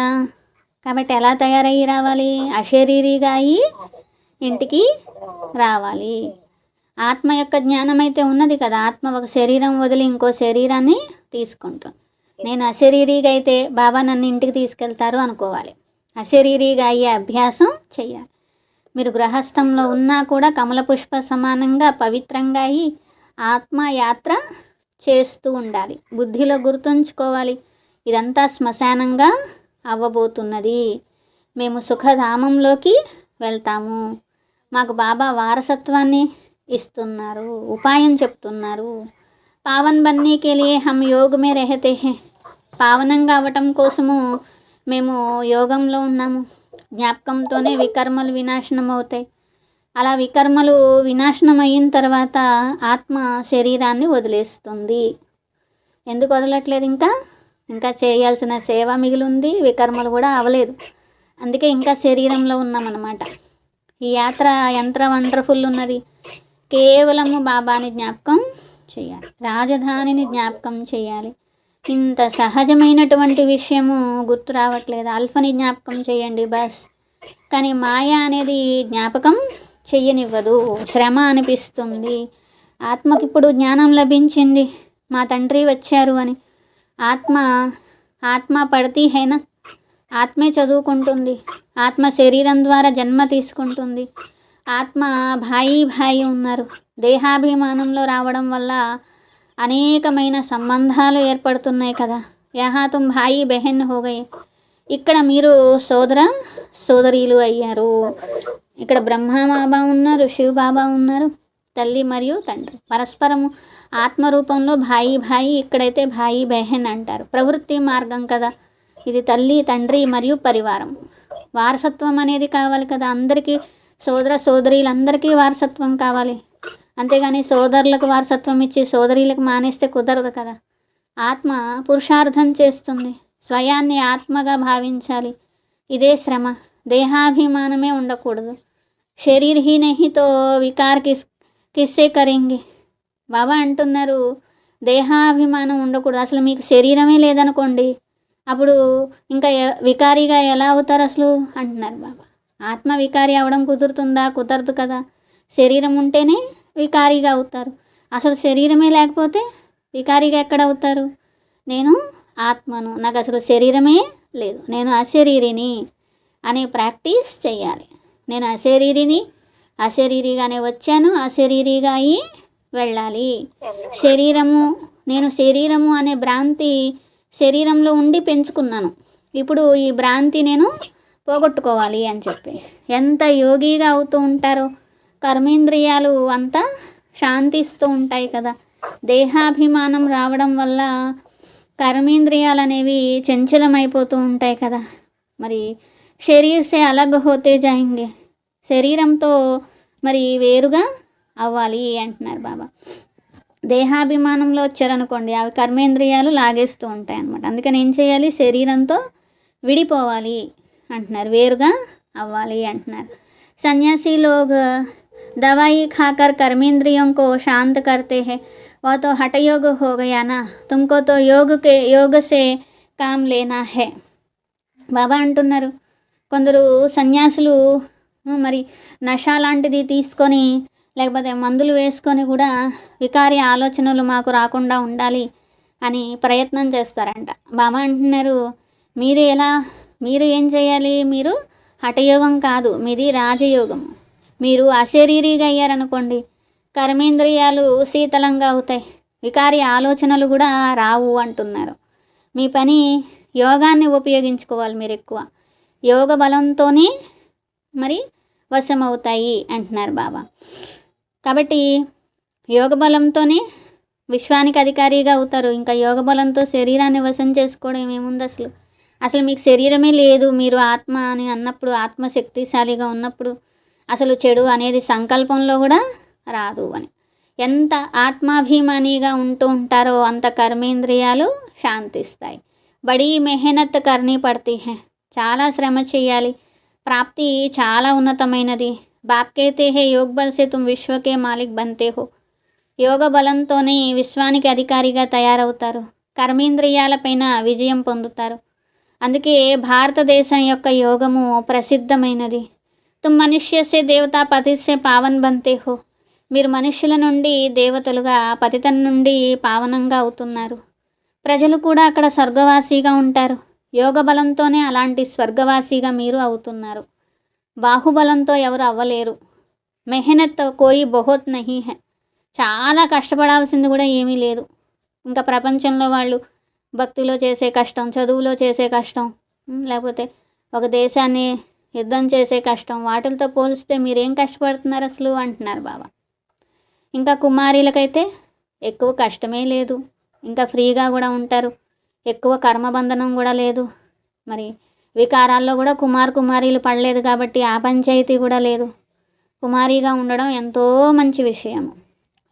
కాబట్టి ఎలా తయారయ్యి రావాలి? అశరీరిగా అయ్యి ఇంటికి రావాలి. ఆత్మ యొక్క జ్ఞానం అయితే ఉన్నది కదా, ఆత్మ ఒక శరీరం వదిలి ఇంకో శరీరాన్ని తీసుకుంటాం. నేను అశరీరిగా అయితే బాబా నన్ను ఇంటికి తీసుకెళ్తారు అనుకోవాలి. అశరీరిగా అయ్యే అభ్యాసం చెయ్యాలి. మీరు గృహస్థంలో ఉన్నా కూడా కమల పుష్ప సమానంగా పవిత్రంగా అయ్యి ఆత్మయాత్ర చేస్తూ ఉండాలి. బుద్ధిలో గుర్తుంచుకోవాలి, ఇదంతా శ్మశానంగా అవ్వబోతున్నది. మేము సుఖధామంలోకి వెళ్తాము. మాకు బాబా వారసత్వాన్ని ఇస్తున్నారు, ఉపాయం చెప్తున్నారు. పావన్ బన్నే కే లియే హమ్ యోగ్ మే రహతే హే. పావనంగా అవ్వటం కోసము మేము యోగంలో ఉన్నాము. జ్ఞాపకంతోనే వికర్మలు వినాశనం అవుతాయి. అలా వికర్మలు వినాశనం అయిన తర్వాత ఆత్మ శరీరాన్ని వదిలేస్తుంది. ఎందుకు వదలట్లేదు? ఇంకా చేయాల్సిన సేవ మిగిలి ఉంది, వికర్మలు కూడా అవలేదు. అందుకే ఇంకా శరీరంలో ఉన్నామన్నమాట. ఈ యాత్ర ఎంత వండర్ఫుల్ ఉన్నది. కేవలము బాబాని జ్ఞాపకం చేయాలి, రాజధానిని జ్ఞాపకం చేయాలి. ఇంత సహజమైనటువంటి విషయము గుర్తు రావట్లేదు. అల్ఫని జ్ఞాపకం చేయండి బస్. కానీ మాయ అనేది జ్ఞాపకం చెయ్యనివ్వదు, శ్రమ అనిపిస్తుంది. ఆత్మకి ఇప్పుడు జ్ఞానం లభించింది, మా తండ్రి వచ్చారు అని. ఆత్మ పడతీ హైనా, ఆత్మే చదువుకుంటుంది. ఆత్మ శరీరం ద్వారా జన్మ తీసుకుంటుంది. ఆత్మ భాయి ఉన్నారు. దేహాభిమానంలో రావడం వల్ల అనేకమైన సంబంధాలు ఏర్పడుతున్నాయి కదా. యహా తుమ్ భాయి బెహన్ హోగయే. ఇక్కడ మీరు సోదరీలు అయ్యారు. ఇక్కడ బ్రహ్మ బాబా ఉన్నారు, శివ బాబా ఉన్నారు, తల్లి మరియు తండ్రి పరస్పరము ఆత్మరూపంలో భాయి. ఇక్కడైతే భాయి బెహన్ అంటారు. ప్రవృత్తి మార్గం కదా ఇది. తల్లి తండ్రి మరియు పరివారం. వారసత్వం అనేది కావాలి కదా అందరికీ. సోదరీలందరికీ వారసత్వం కావాలి. అంతేగాని సోదరులకు వారసత్వం ఇచ్చి సోదరీలకు మానేస్తే కుదరదు కదా. ఆత్మ పురుషార్థం చేస్తుంది, స్వయాన్ని ఆత్మగా భావించాలి. ఇదే శ్రమ. దేహాభిమానమే ఉండకూడదు. శరీర్ హీ నహీ తో వికార్ కిస్సే కరేంగే. బాబా అంటున్నారు, దేహాభిమానం ఉండకూడదు. అసలు మీకు శరీరమే లేదనుకోండి, అప్పుడు ఇంకా వికారిగా ఎలా అవుతారు అసలు అంటున్నారు బాబా. ఆత్మ వికారి అవడం కుదురుతుందా? కుదరదు కదా. శరీరం ఉంటేనే వికారిగా అవుతారు. అసలు శరీరమే లేకపోతే వికారిగా ఎక్కడ అవుతారు? నేను ఆత్మను, నాకు అసలు శరీరమే లేదు, నేను అశరీరిని అనే ప్రాక్టీస్ చేయాలి. నేను అశరీరిగానే వచ్చాను, అశరీరిగా అయి వెళ్ళాలి. నేను శరీరము అనే భ్రాంతి శరీరంలో ఉండి పెంచుకున్నాను. ఇప్పుడు ఈ భ్రాంతి నేను పోగొట్టుకోవాలి అని చెప్పి ఎంత యోగిగా అవుతూ ఉంటారో. కర్మేంద్రియాలు అంతా శాంతిస్తూ ఉంటాయి కదా. దేహాభిమానం రావడం వల్ల కర్మేంద్రియాలు అనేవి చంచలమైపోతూ ఉంటాయి కదా. మరి శరీరసే అలగ్ హోతే జాయింగే. శరీరంతో మరి వేరుగా అవ్వాలి అంటున్నారు బాబా. దేహాభిమానంలో వచ్చారనుకోండి, అవి కర్మేంద్రియాలు లాగేస్తూ ఉంటాయి అన్నమాట. అందుకని ఏం చేయాలి? శరీరంతో విడిపోవాలి అంటున్నారు, వేరుగా అవ్వాలి అంటున్నారు. సన్యాసి లోగ్ दवाई खाकर कर्मेंद्रियों को शांत करते हैं, वह तो हठ योग हो गया ना, तुमको तो योग से काम लेना है. బాబా అంటున్నారు, కొందరు సన్యాసులు మరి నష లాంటిది తీసుకొని లేకపోతే మందులు వేసుకొని కూడా వికారి ఆలోచనలు మాకు రాకుండా ఉండాలి అని ప్రయత్నం చేస్తారంట. బాబా అంటున్నారు, మీరు ఏం చేయాలి? మీరు హఠయోగం కాదు, మీది రాజయోగం. మీరు అశరీరిగా అయ్యారనుకోండి, కర్మేంద్రియాలు శీతలంగా అవుతాయి, వికారి ఆలోచనలు కూడా రావు అంటున్నారు. మీ పని యోగాన్ని ఉపయోగించుకోవాలి. మీరు ఎక్కువ యోగ బలంతోనే మరి వశమవుతాయి అంటున్నారు బాబా. కాబట్టి యోగ బలంతోనే విశ్వానికి అధికారిగా అవుతారు. ఇంకా యోగ బలంతో శరీరాన్ని వశం చేసుకోవడం ఏముంది? అసలు మీకు శరీరమే లేదు, మీరు ఆత్మ అని అన్నప్పుడు, ఆత్మ శక్తిశాలిగా ఉన్నప్పుడు అసలు చెడు అనేది సంకల్పంలో కూడా రాదు అని. ఎంత ఆత్మాభిమానిగా ఉంటూ ఉంటారో అంత కర్మేంద్రియాలు శాంతిస్తాయి. బడీ మెహనత్ కర్నీ పడతీ హై, చాలా శ్రమ చేయాలి. ప్రాప్తి చాలా ఉన్నతమైనది. బాప్ कहते हैं योग बल से तुम विश्व के मालिक बनते हो. యోగ బలంతోనే విశ్వానికి అధికారిగా తయారవుతారు. కర్మేంద్రియాలపైన విజయం పొందుతారు. అందుకే భారతదేశం యొక్క యోగము ప్రసిద్ధమైనది. తుమ్ మనుష్య సే దేవతా పతి సే పావన్ బంతే హో. మీరు మనుష్యుల నుండి దేవతలుగా, పతితం నుండి పావనంగా అవుతున్నారు. ప్రజలు కూడా అక్కడ స్వర్గవాసిగా ఉంటారు. యోగ బలంతోనే అలాంటి స్వర్గవాసిగా మీరు అవుతున్నారు. బాహుబలంతో ఎవరు అవ్వలేరు. మెహనత్ కోయి బహుత్ నహీ హై, చాలా కష్టపడాల్సింది కూడా ఏమీ లేదు. ఇంకా ప్రపంచంలో వాళ్ళు భక్తిలో చేసే కష్టం, చదువులో చేసే కష్టం, లేకపోతే ఒక దేశాన్ని యుద్ధం చేసే కష్టం, వాటితో పోలిస్తే మీరేం కష్టపడుతున్నారు అసలు అంటున్నారు బాబా. ఇంకా కుమారీలకైతే ఎక్కువ కష్టమే లేదు, ఇంకా ఫ్రీగా కూడా ఉంటారు. ఎక్కువ కర్మబంధనం కూడా లేదు. మరి వికారాల్లో కూడా కుమారీలు పడలేదు కాబట్టి ఆ పంచాయతీ కూడా లేదు. కుమారిగా ఉండడం ఎంతో మంచి విషయము.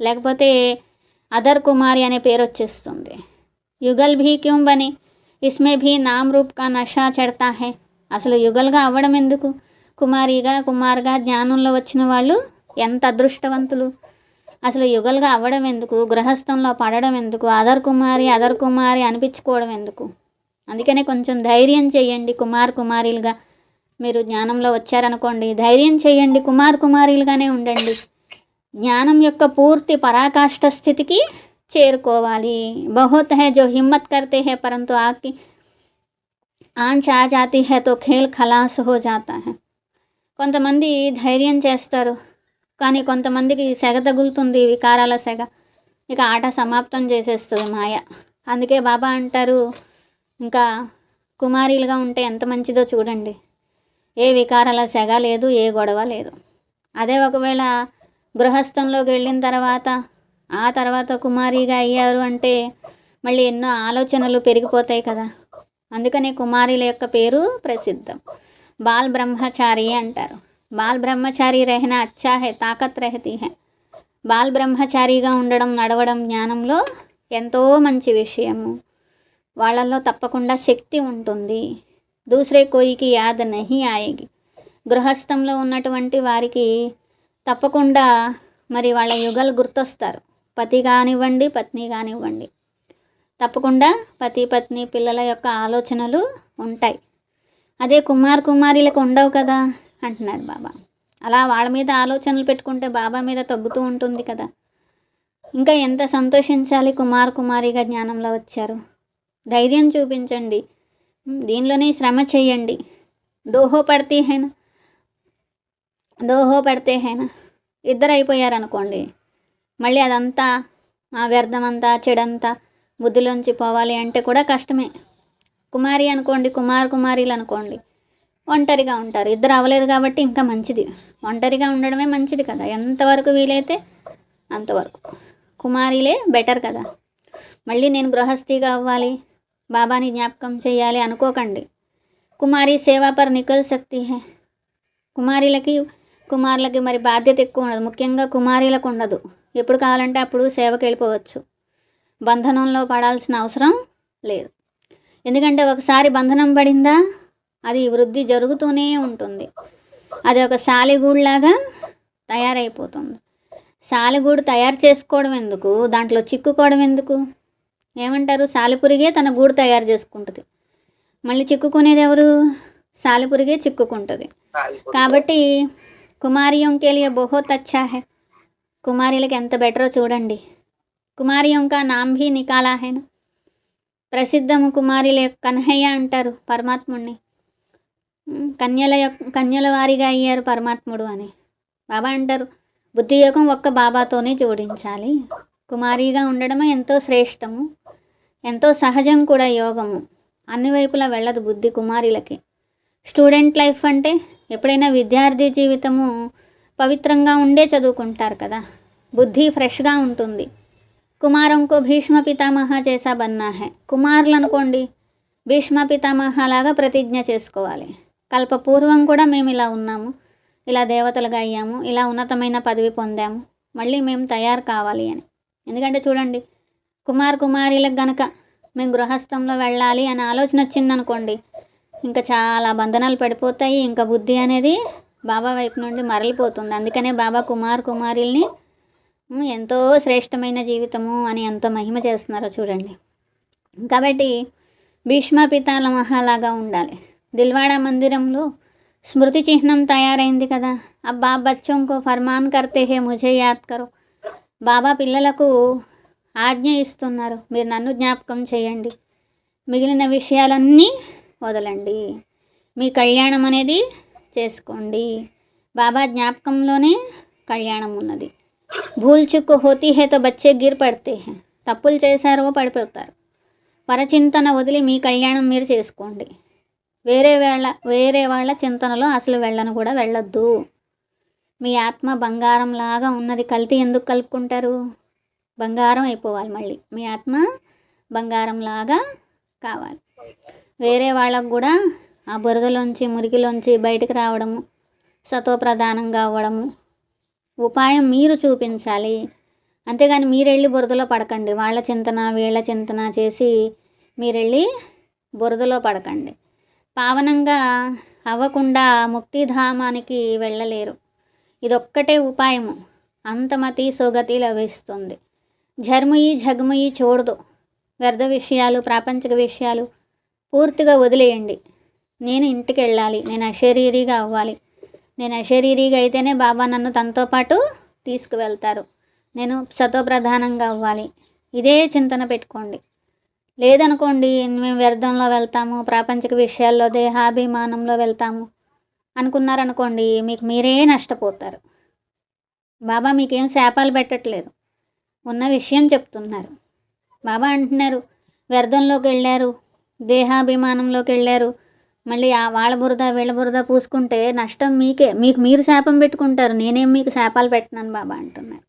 లేకపోతే అదర్ కుమారి అనే పేరు వచ్చేస్తుంది. యుగల్ భీ క్యూం బనే, ఇస్మే భీ నామ్ రూప్ కా నషా చడతా హై. అసలు యుగల్గా అవ్వడం ఎందుకు? కుమార్గా జ్ఞానంలో వచ్చిన వాళ్ళు ఎంత అదృష్టవంతులు. అసలు యుగల్గా అవ్వడం ఎందుకు? గృహస్థంలో పడడం ఎందుకు? అదర్ కుమారి అనిపించుకోవడం ఎందుకు? అందుకనే కొంచెం ధైర్యం చేయండి. కుమారీలుగా మీరు జ్ఞానంలో వచ్చారనుకోండి, ధైర్యం చేయండి, కుమారీలుగానే ఉండండి. జ్ఞానం యొక్క పూర్తి పరాకాష్ఠ స్థితికి చేరుకోవాలి. బహుత్ హై జో హిమ్మత్ కర్తే హై పరంతు ఆకి ఆంచ్ ఆ జాతి హై తో ఖేల్ ఖలాస్ హో జాతా హై. కొంతమంది ధైర్యం చేస్తారు, కానీ కొంతమందికి సెగ తగులుతుంది, వికారాల సెగ. ఇక ఆట సమాప్తం చేసేస్తుంది మాయ. అందుకే బాబా అంటారు, ఇంకా కుమారీలుగా ఉంటే ఎంత మంచిదో చూడండి. ఏ వికారాల సెగ లేదు, ఏ గొడవ లేదు. అదే ఒకవేళ గృహస్థంలోకి వెళ్ళిన తర్వాత, ఆ తర్వాత కుమారిగా అయ్యారు అంటే మళ్ళీ ఎన్నో ఆలోచనలు పెరిగిపోతాయి కదా. అందుకనే కుమారీల యొక్క పేరు ప్రసిద్ధం. బాల్ బ్రహ్మచారి అంటారు. బాల్ బ్రహ్మచారి రెహనా అచ్చా హై, తాకత్ రెహతీ హై. బాల్ బ్రహ్మచారిగా ఉండడం, నడవడం జ్ఞానంలో ఎంతో మంచి విషయము. వాళ్ళల్లో తప్పకుండా శక్తి ఉంటుంది. దూసరే కోయికి యాద్ నహీ ఆయేగి. గృహస్థంలో ఉన్నటువంటి వారికి తప్పకుండా మరి వాళ్ళ యుగలు గుర్తొస్తారు. పతి కానివ్వండి, పత్ని కానివ్వండి, తప్పకుండా పతి పత్ని పిల్లల యొక్క ఆలోచనలు ఉంటాయి. అదే కుమారీలకు ఉండవు కదా అంటున్నారు బాబా. అలా వాళ్ళ మీద ఆలోచనలు పెట్టుకుంటే బాబా మీద తగ్గుతూ ఉంటుంది కదా. ఇంకా ఎంత సంతోషించాలి, కుమారిగా జ్ఞానంలో వచ్చారు. ధైర్యం చూపించండి, దీనిలోనే శ్రమ చేయండి. దోహో పడితే హైనా ఇద్దరు అయిపోయారనుకోండి, మళ్ళీ అదంతా వ్యర్థమంతా చెడంతా బుద్ధిలోంచి పోవాలి అంటే కూడా కష్టమే. కుమారి అనుకోండి, కుమారీలు అనుకోండి, ఒంటరిగా ఉంటారు. ఇద్దరు అవ్వలేదు కాబట్టి ఇంకా మంచిది, ఒంటరిగా ఉండడమే మంచిది కదా. ఎంతవరకు వీలైతే అంతవరకు కుమారీలే బెటర్ కదా. మళ్ళీ నేను గృహస్థిగా అవ్వాలి, బాబాని జ్ఞాపకం చేయాలి అనుకోకండి. కుమారి సేవా పర్ నికల్ సక్తి హై. కుమారులకి మరి బాధ్యత ఎక్కువ ఉండదు, ముఖ్యంగా కుమారీలకు ఉండదు. ఎప్పుడు కావాలంటే అప్పుడు సేవకి వెళ్ళిపోవచ్చు. బంధనంలో పడాల్సిన అవసరం లేదు. ఎందుకంటే ఒకసారి బంధనం పడిందా అది వృద్ధి జరుగుతూనే ఉంటుంది. అది ఒక సాలిగూడులాగా తయారైపోతుంది. సాలిగూడు తయారు చేసుకోవడం ఎందుకు, దాంట్లో చిక్కుకోవడం ఎందుకు? ఏమంటారు, సాలిపురిగే తన గూడు తయారు చేసుకుంటుంది, మళ్ళీ చిక్కుకునేది ఎవరు? సాలిపురిగే చిక్కుకుంటుంది. కాబట్టి కుమారియోంకే లియే బహుత్ అచ్చా హై. కుమారీలకి ఎంత బెటరో చూడండి. కుమారియోంకా నామ్ భీ నికాలా హై నా. ప్రసిద్ధము కుమారీల కన్హయ్య అంటారు పరమాత్ముడిని. కన్యల వారిగా అయ్యారు పరమాత్ముడు అని బాబా అంటారు. బుద్ధి యోగం ఒక్క బాబాతోనే జోడించాలి. కుమారిగా ఉండడమే ఎంతో శ్రేష్టము, ఎంతో సహజం కూడా యోగము. అన్ని వైపులా వెళ్ళదు బుద్ధి కుమారీలకి. స్టూడెంట్ లైఫ్ అంటే ఎప్పుడైనా విద్యార్థి జీవితము పవిత్రంగా ఉండే చదువుకుంటారు కదా, బుద్ధి ఫ్రెష్గా ఉంటుంది. కుమారంకో భీష్మ పితామహ చేసా బన్నా హై. కుమారులు అనుకోండి, భీష్మ పితామహ లాగా ప్రతిజ్ఞ చేసుకోవాలి. కల్పపూర్వం కూడా మేము ఇలా ఉన్నాము, ఇలా దేవతలుగా అయ్యాము, ఇలా ఉన్నతమైన పదవి పొందాము, మళ్ళీ మేము తయారు కావాలి అని. ఎందుకంటే చూడండి, కుమారీలకు గనక మేము గృహస్థంలో వెళ్ళాలి అనే ఆలోచన వచ్చిందనుకోండి, ఇంకా చాలా బంధనాలు పడిపోతాయి. ఇంకా బుద్ధి అనేది బాబా వైపు నుండి మరలిపోతుంది. అందుకనే బాబా కుమారుల్ని ఎంతో శ్రేష్టమైన జీవితము అని ఎంతో మహిమ చేస్తున్నారో చూడండి. కాబట్టి భీష్మ పితామహలాగా ఉండాలి. దిల్వాడా మందిరంలో స్మృతి చిహ్నం తయారైంది కదా. అబ్బా బచ్చోంకో ఫర్మాన్ కర్తే హే ముఝే యాద్ కరో. బాబా పిల్లలకు ఆజ్ఞ ఇస్తున్నారు, మీరు నన్ను జ్ఞాపకం చేయండి, మిగిలిన విషయాలన్నీ వదలండి, మీ కళ్యాణం అనేది చేసుకోండి. బాబా జ్ఞాపకంలోనే కళ్యాణం ఉన్నది. భూల్ చుక్ హోతీ హే తో బచ్చే గిర్ పడితే హే. తప్పులు చేశారో పడిపోతారు. పరచింతన వదిలి మీ కళ్యాణం మీరు చేసుకోండి. వేరే వాళ్ళ చింతనలో అసలు వెళ్ళొద్దు. మీ ఆత్మ బంగారంలాగా ఉన్నది. కల్తీ ఎందుకు కలుపుకుంటారు? బంగారం అయిపోవాలి. మళ్ళీ మీ ఆత్మ బంగారంలాగా కావాలి. వేరే వాళ్ళకు కూడా ఆ బురదలోంచి మురికిలోంచి బయటకు రావడము, సతోప్రధానంగా అవ్వడము ఉపాయం మీరు చూపించాలి. అంతేగాని మీరెళ్ళి బురదలో పడకండి. వాళ్ళ చింతన వీళ్ళ చింతన చేసి మీరెళ్ళి బురదలో పడకండి. పావనంగా అవ్వకుండా ముక్తిధామానికి వెళ్ళలేరు. ఇదొక్కటే ఉపాయము. అంతమతి సోగతి లభిస్తుంది. ఝర్ముయి ఝగ్ముయి చూడదు. వ్యర్థ విషయాలు, ప్రాపంచిక విషయాలు పూర్తిగా వదిలేయండి. నేను ఇంటికి వెళ్ళాలి, నేను అశరీరిగా అవ్వాలి. నేను అశరీరిగా అయితేనే బాబా నన్ను తనతో పాటు తీసుకువెళ్తారు. నేను సతోప్రధానంగా అవ్వాలి. ఇదే చింతన పెట్టుకోండి. లేదనుకోండి, మేము వ్యర్థంలో వెళ్తాము, ప్రాపంచిక విషయాల్లో దేహాభిమానంలో వెళ్తాము అనుకున్నారనుకోండి, మీకు మీరే నష్టపోతారు. బాబా మీకేం శాపాలు పెట్టట్లేదు, ఉన్న విషయం చెప్తున్నారు. బాబా అంటున్నారు, వ్యర్థంలోకి వెళ్ళారు, దేహాభిమానంలోకి వెళ్ళారు, మళ్ళీ వాళ్ళ బురద వీళ్ళ బురద పూసుకుంటే నష్టం మీకే. మీకు మీరు శాపం పెట్టుకుంటారు. నేనేం మీకు శాపాలు పెట్టినాను బాబా అంటున్నారు.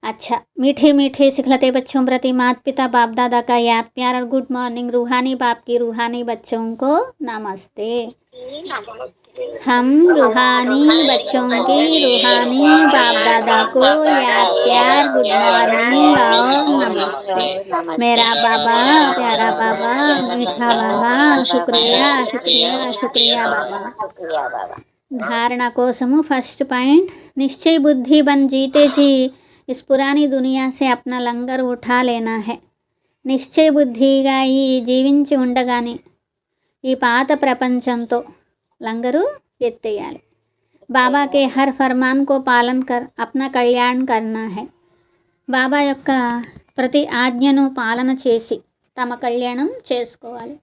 अच्छा, मीठे मीठे सिखलते बच्चों प्रति माता पिता बाप दादा का याद प्यार और गुड मॉर्निंग. रूहानी बाप की रूहानी बच्चों को नमस्ते. हम रूहानी बच्चों की रूहानी बाप दादा को याद प्यार गुड मॉर्निंग और नमस्ते. मेरा बाबा, प्यारा बाबा, मीठा बाबा, शुक्रिया शुक्रिया शुक्रिया बाबा. धारणा कोसमु फर्स्ट पॉइंट, निश्चय बुद्धि बन जीते जी इस पुरानी दुनिया से अपना लंगर उठा लेना है. నిశ్చయ బుద్ధిగా ఈ జీవించి ఉండగానే ఈ పాత ప్రపంచంతో లంగరు ఎత్తేయాలి. బాబా కే హర్ ఫర్మాన్ కో పాలన్ కర్ అప్నా కళ్యాణ్ కర్నా హై. బాబా యొక్క ప్రతి ఆజ్ఞను పాలన చేసి తమ కళ్యాణం చేసుకోవాలి.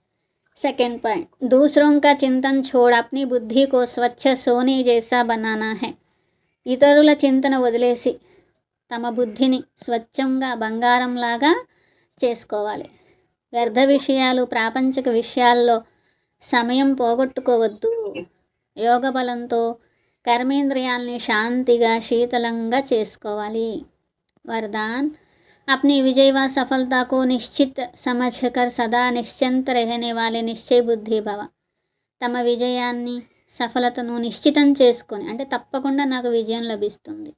సెకండ్ పాయింట్, दूसरों का चिंतन छोड़ अपनी बुद्धि को स्वच्छ सोने जैसा बनाना है. ఇతరుల చింతన వదిలేసి తమ బుద్ధిని స్వచ్ఛంగా బంగారంలాగా చేసుకోవాలి. వ్యర్థ విషయాలు, ప్రాపంచిక విషయాల్లో సమయం పోగొట్టుకోవద్దు. యోగ బలంతో కర్మేంద్రియాల్ని శాంతిగా శీతలంగా చేసుకోవాలి. వరదాన్, अपनी विजय व सफलता को निश्चित समझकर सदा निश्चिंत रहने वाले निश्चय बुद्धि भव. తమ విజయాన్ని సఫలతను నిశ్చితం చేసుకొని, అంటే తప్పకుండా నాకు విజయం లభిస్తుంది,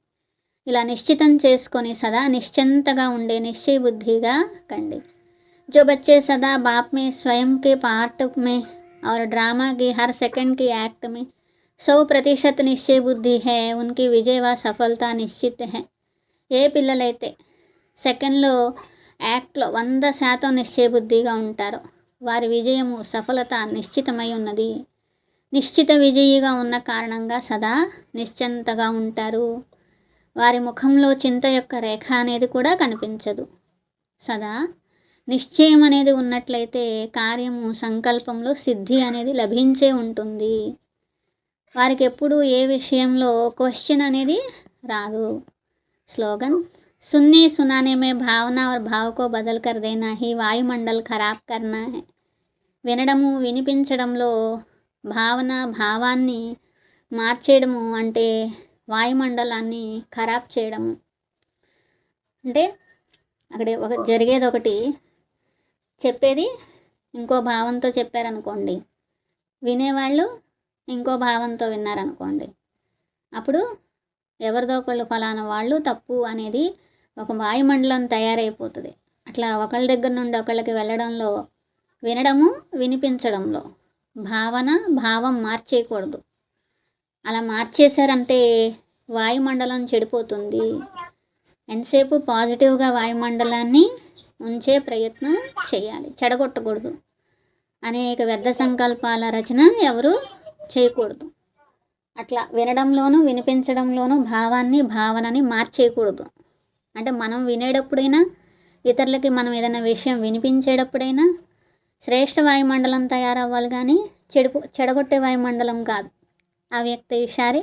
ఇలా నిశ్చితం చేసుకొని సదా నిశ్చింతగా ఉండే నిశ్చయ బుద్ధిగా కండి. जो बच्चे सदा बाप में स्वयं के पार्ट में और ड्रामा की हर सेकंड की एक्ट में 100% निश्चय बुद्धि है, उनकी विजय व सफलता निश्चित है. ఏ పిల్లలైతే సెకండ్లో యాక్ట్లో 100% నిశ్చయ బుద్ధిగా ఉంటారో వారి విజయము, సఫలత నిశ్చితమై ఉన్నది. నిశ్చిత విజయిగా ఉన్న కారణంగా సదా నిశ్చింతగా ఉంటారు. వారి ముఖంలో చింత యొక్క రేఖ అనేది కూడా కనిపించదు. సదా నిశ్చయం అనేది ఉన్నట్లయితే కార్యము, సంకల్పంలో సిద్ధి అనేది లభించే ఉంటుంది. వారికి ఎప్పుడూ ఏ విషయంలో క్వశ్చన్ అనేది రాదు. స్లోగన్, सुनने सुनाने में भावना और भाव को बदल कर देना ही वायुमंडल खराब करना है. వినడము, వినిపించడంలో భావన, భావాన్ని మార్చేయడము అంటే వాయుమండలాన్ని ఖరాబ్ చేయడము. అంటే అక్కడ జరిగేది ఒకటి, చెప్పేది ఇంకో భావంతో చెప్పారనుకోండి, వినేవాళ్ళు ఇంకో భావంతో విన్నారనుకోండి, అప్పుడు ఎవరిదో ఒకళ్ళు ఫలానా వాళ్ళు తప్పు అనేది ఒక వాయుమండలం తయారైపోతుంది. అట్లా ఒకళ్ళ దగ్గర నుండి ఒకళ్ళకి వెళ్ళడంలో, వినడము వినిపించడంలో భావం మార్చేయకూడదు. అలా మార్చేశారంటే వాయుమండలం చెడిపోతుంది. ఎంతసేపు పాజిటివ్గా వాయుమండలాన్ని ఉంచే ప్రయత్నం చేయాలి, చెడగొట్టకూడదు. అనేక వ్యర్థ సంకల్పాల రచన ఎవరు చేయకూడదు. అట్లా వినడంలోనూ వినిపించడంలోనూ భావనని మార్చేయకూడదు. అంటే మనం వినేటప్పుడైనా, ఇతరులకి మనం ఏదైనా విషయం వినిపించేటప్పుడైనా శ్రేష్ఠ వాయుమండలం తయారవ్వాలి, కానీ చెడగొట్టే వాయుమండలం కాదు. अव्यक्त इशारे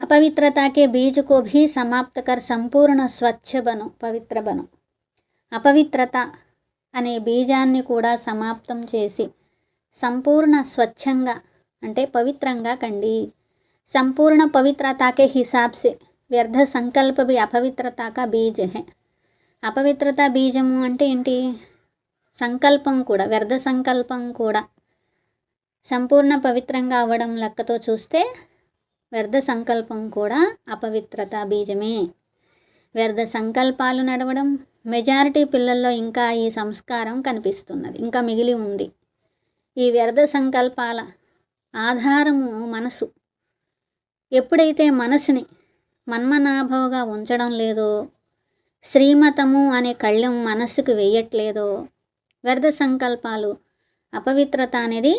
अपवित्रता के बीज को भी समाप्त कर संपूर्ण स्वच्छ बनो, पवित्र बनो. అపవిత్రత అనే బీజాన్ని కూడా సమాప్తం చేసి సంపూర్ణ స్వచ్ఛంగా అంటే పవిత్రంగా కండి. సంపూर्ण पवित्रता के हिसाब से వ్యర్థ సంకల్ప भी अपवित्रता का बीज है. అపవిత్రత బీజము అంటే ఏంటి? సంకల్పం కూడా, వ్యర్థ సంకల్పం కూడా. సంపూర్ణ పవిత్రంగా అవ్వడం లెక్కతో చూస్తే వ్యర్థ సంకల్పం కూడా అపవిత్రత బీజమే. వ్యర్థ సంకల్పాలు నడవడం మెజారిటీ పిల్లల్లో ఇంకా ఈ సంస్కారం కనిపిస్తున్నది, ఇంకా మిగిలి ఉంది. ఈ వ్యర్థ సంకల్పాల ఆధారము మనసు. ఎప్పుడైతే మనసుని మన్మనాభవగా ఉంచడం లేదో, శ్రీమతము అనే కళ్ళెం మనస్సుకు వేయట్లేదో, వ్యర్థ సంకల్పాలు, అపవిత్రత అనేది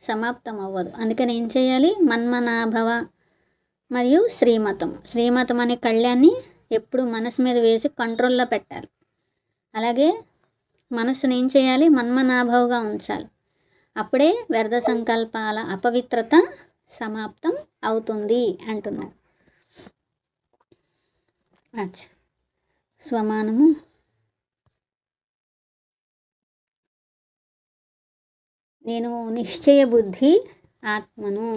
సమాప్తం అవ్వదు. అందుకని ఏం చేయాలి? మన్మనాభవ మరియు శ్రీమతం అనే కళ్యాన్ని ఎప్పుడు మనసు మీద వేసి కంట్రోల్లో పెట్టాలి. అలాగే మనసుని ఏం చేయాలి? మన్మనాభవగా ఉంచాలి. అప్పుడే వ్యర్థ సంకల్పాల అపవిత్రత సమాప్తం అవుతుంది అంటున్నారు. స్వమానము. నేను నిశ్చయ బుద్ధి ఆత్మను.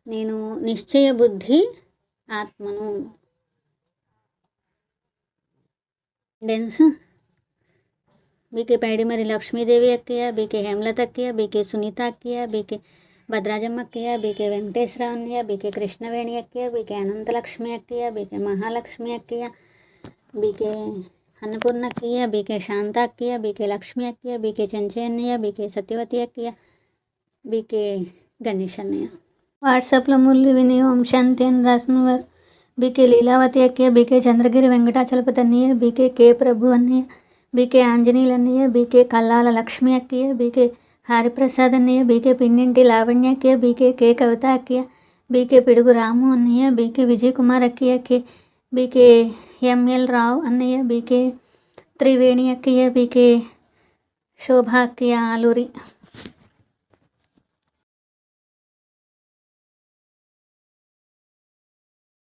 నేను నిశ్చయ బుద్ధి ఆత్మను. డెన్స్ బీకే పైడిమరి లక్ష్మీదేవి అక్కయ్య, బీకే హేమలత అక్కయ్య, బీకే సునీత అక్కయ్య, బీకే భద్రాజమ్మ అక్కయ్య, బీకే వెంకటేశ్వర అన్నయ్య, బీకే కృష్ణవేణి అక్కయ్య, బీకే అనంతలక్ష్మి అక్కయ్య, బీకే మహాలక్ష్మి అక్కయ్య, బీకే అన్నపూర్ణ అక్కయ్య, బీకే శాంత అక్కయ్య, బీకే లక్ష్మి అక్కయ్య, బీకే చెంచే అన్నయ్య, బీకే సత్యవతి అక్కయ్య, బీకే గణేష్ అన్నయ్య. వాట్సాప్లో మురళి వినియోగం శాంతి అని రాసినవారు బీకే లీలావతి అక్కయ్య, బీకే చంద్రగిరి వెంకటాచలపతి అన్నయ్య, బీకే కే ప్రభు అన్నయ్య, బీకే ఆంజనేయులు అన్నయ్య, బీకే కల్లాల లక్ష్మి అక్కయ్య, బీకే హరిప్రసాద్ అన్నయ్య, బీకే పిన్నింటి లావణ్య అక్కయ్య, బీకే కే కవిత అక్కయ్య, బీకే పిడుగు రాము అన్నయ్య, బీకే విజయ్ కుమార్ అక్కయ్య, బీకే ఎంఎల్ రావు అన్నయ్య, బీకే త్రివేణి అక్కయ్య, బీకే శోభా అక్కయ్య ఆలూరి.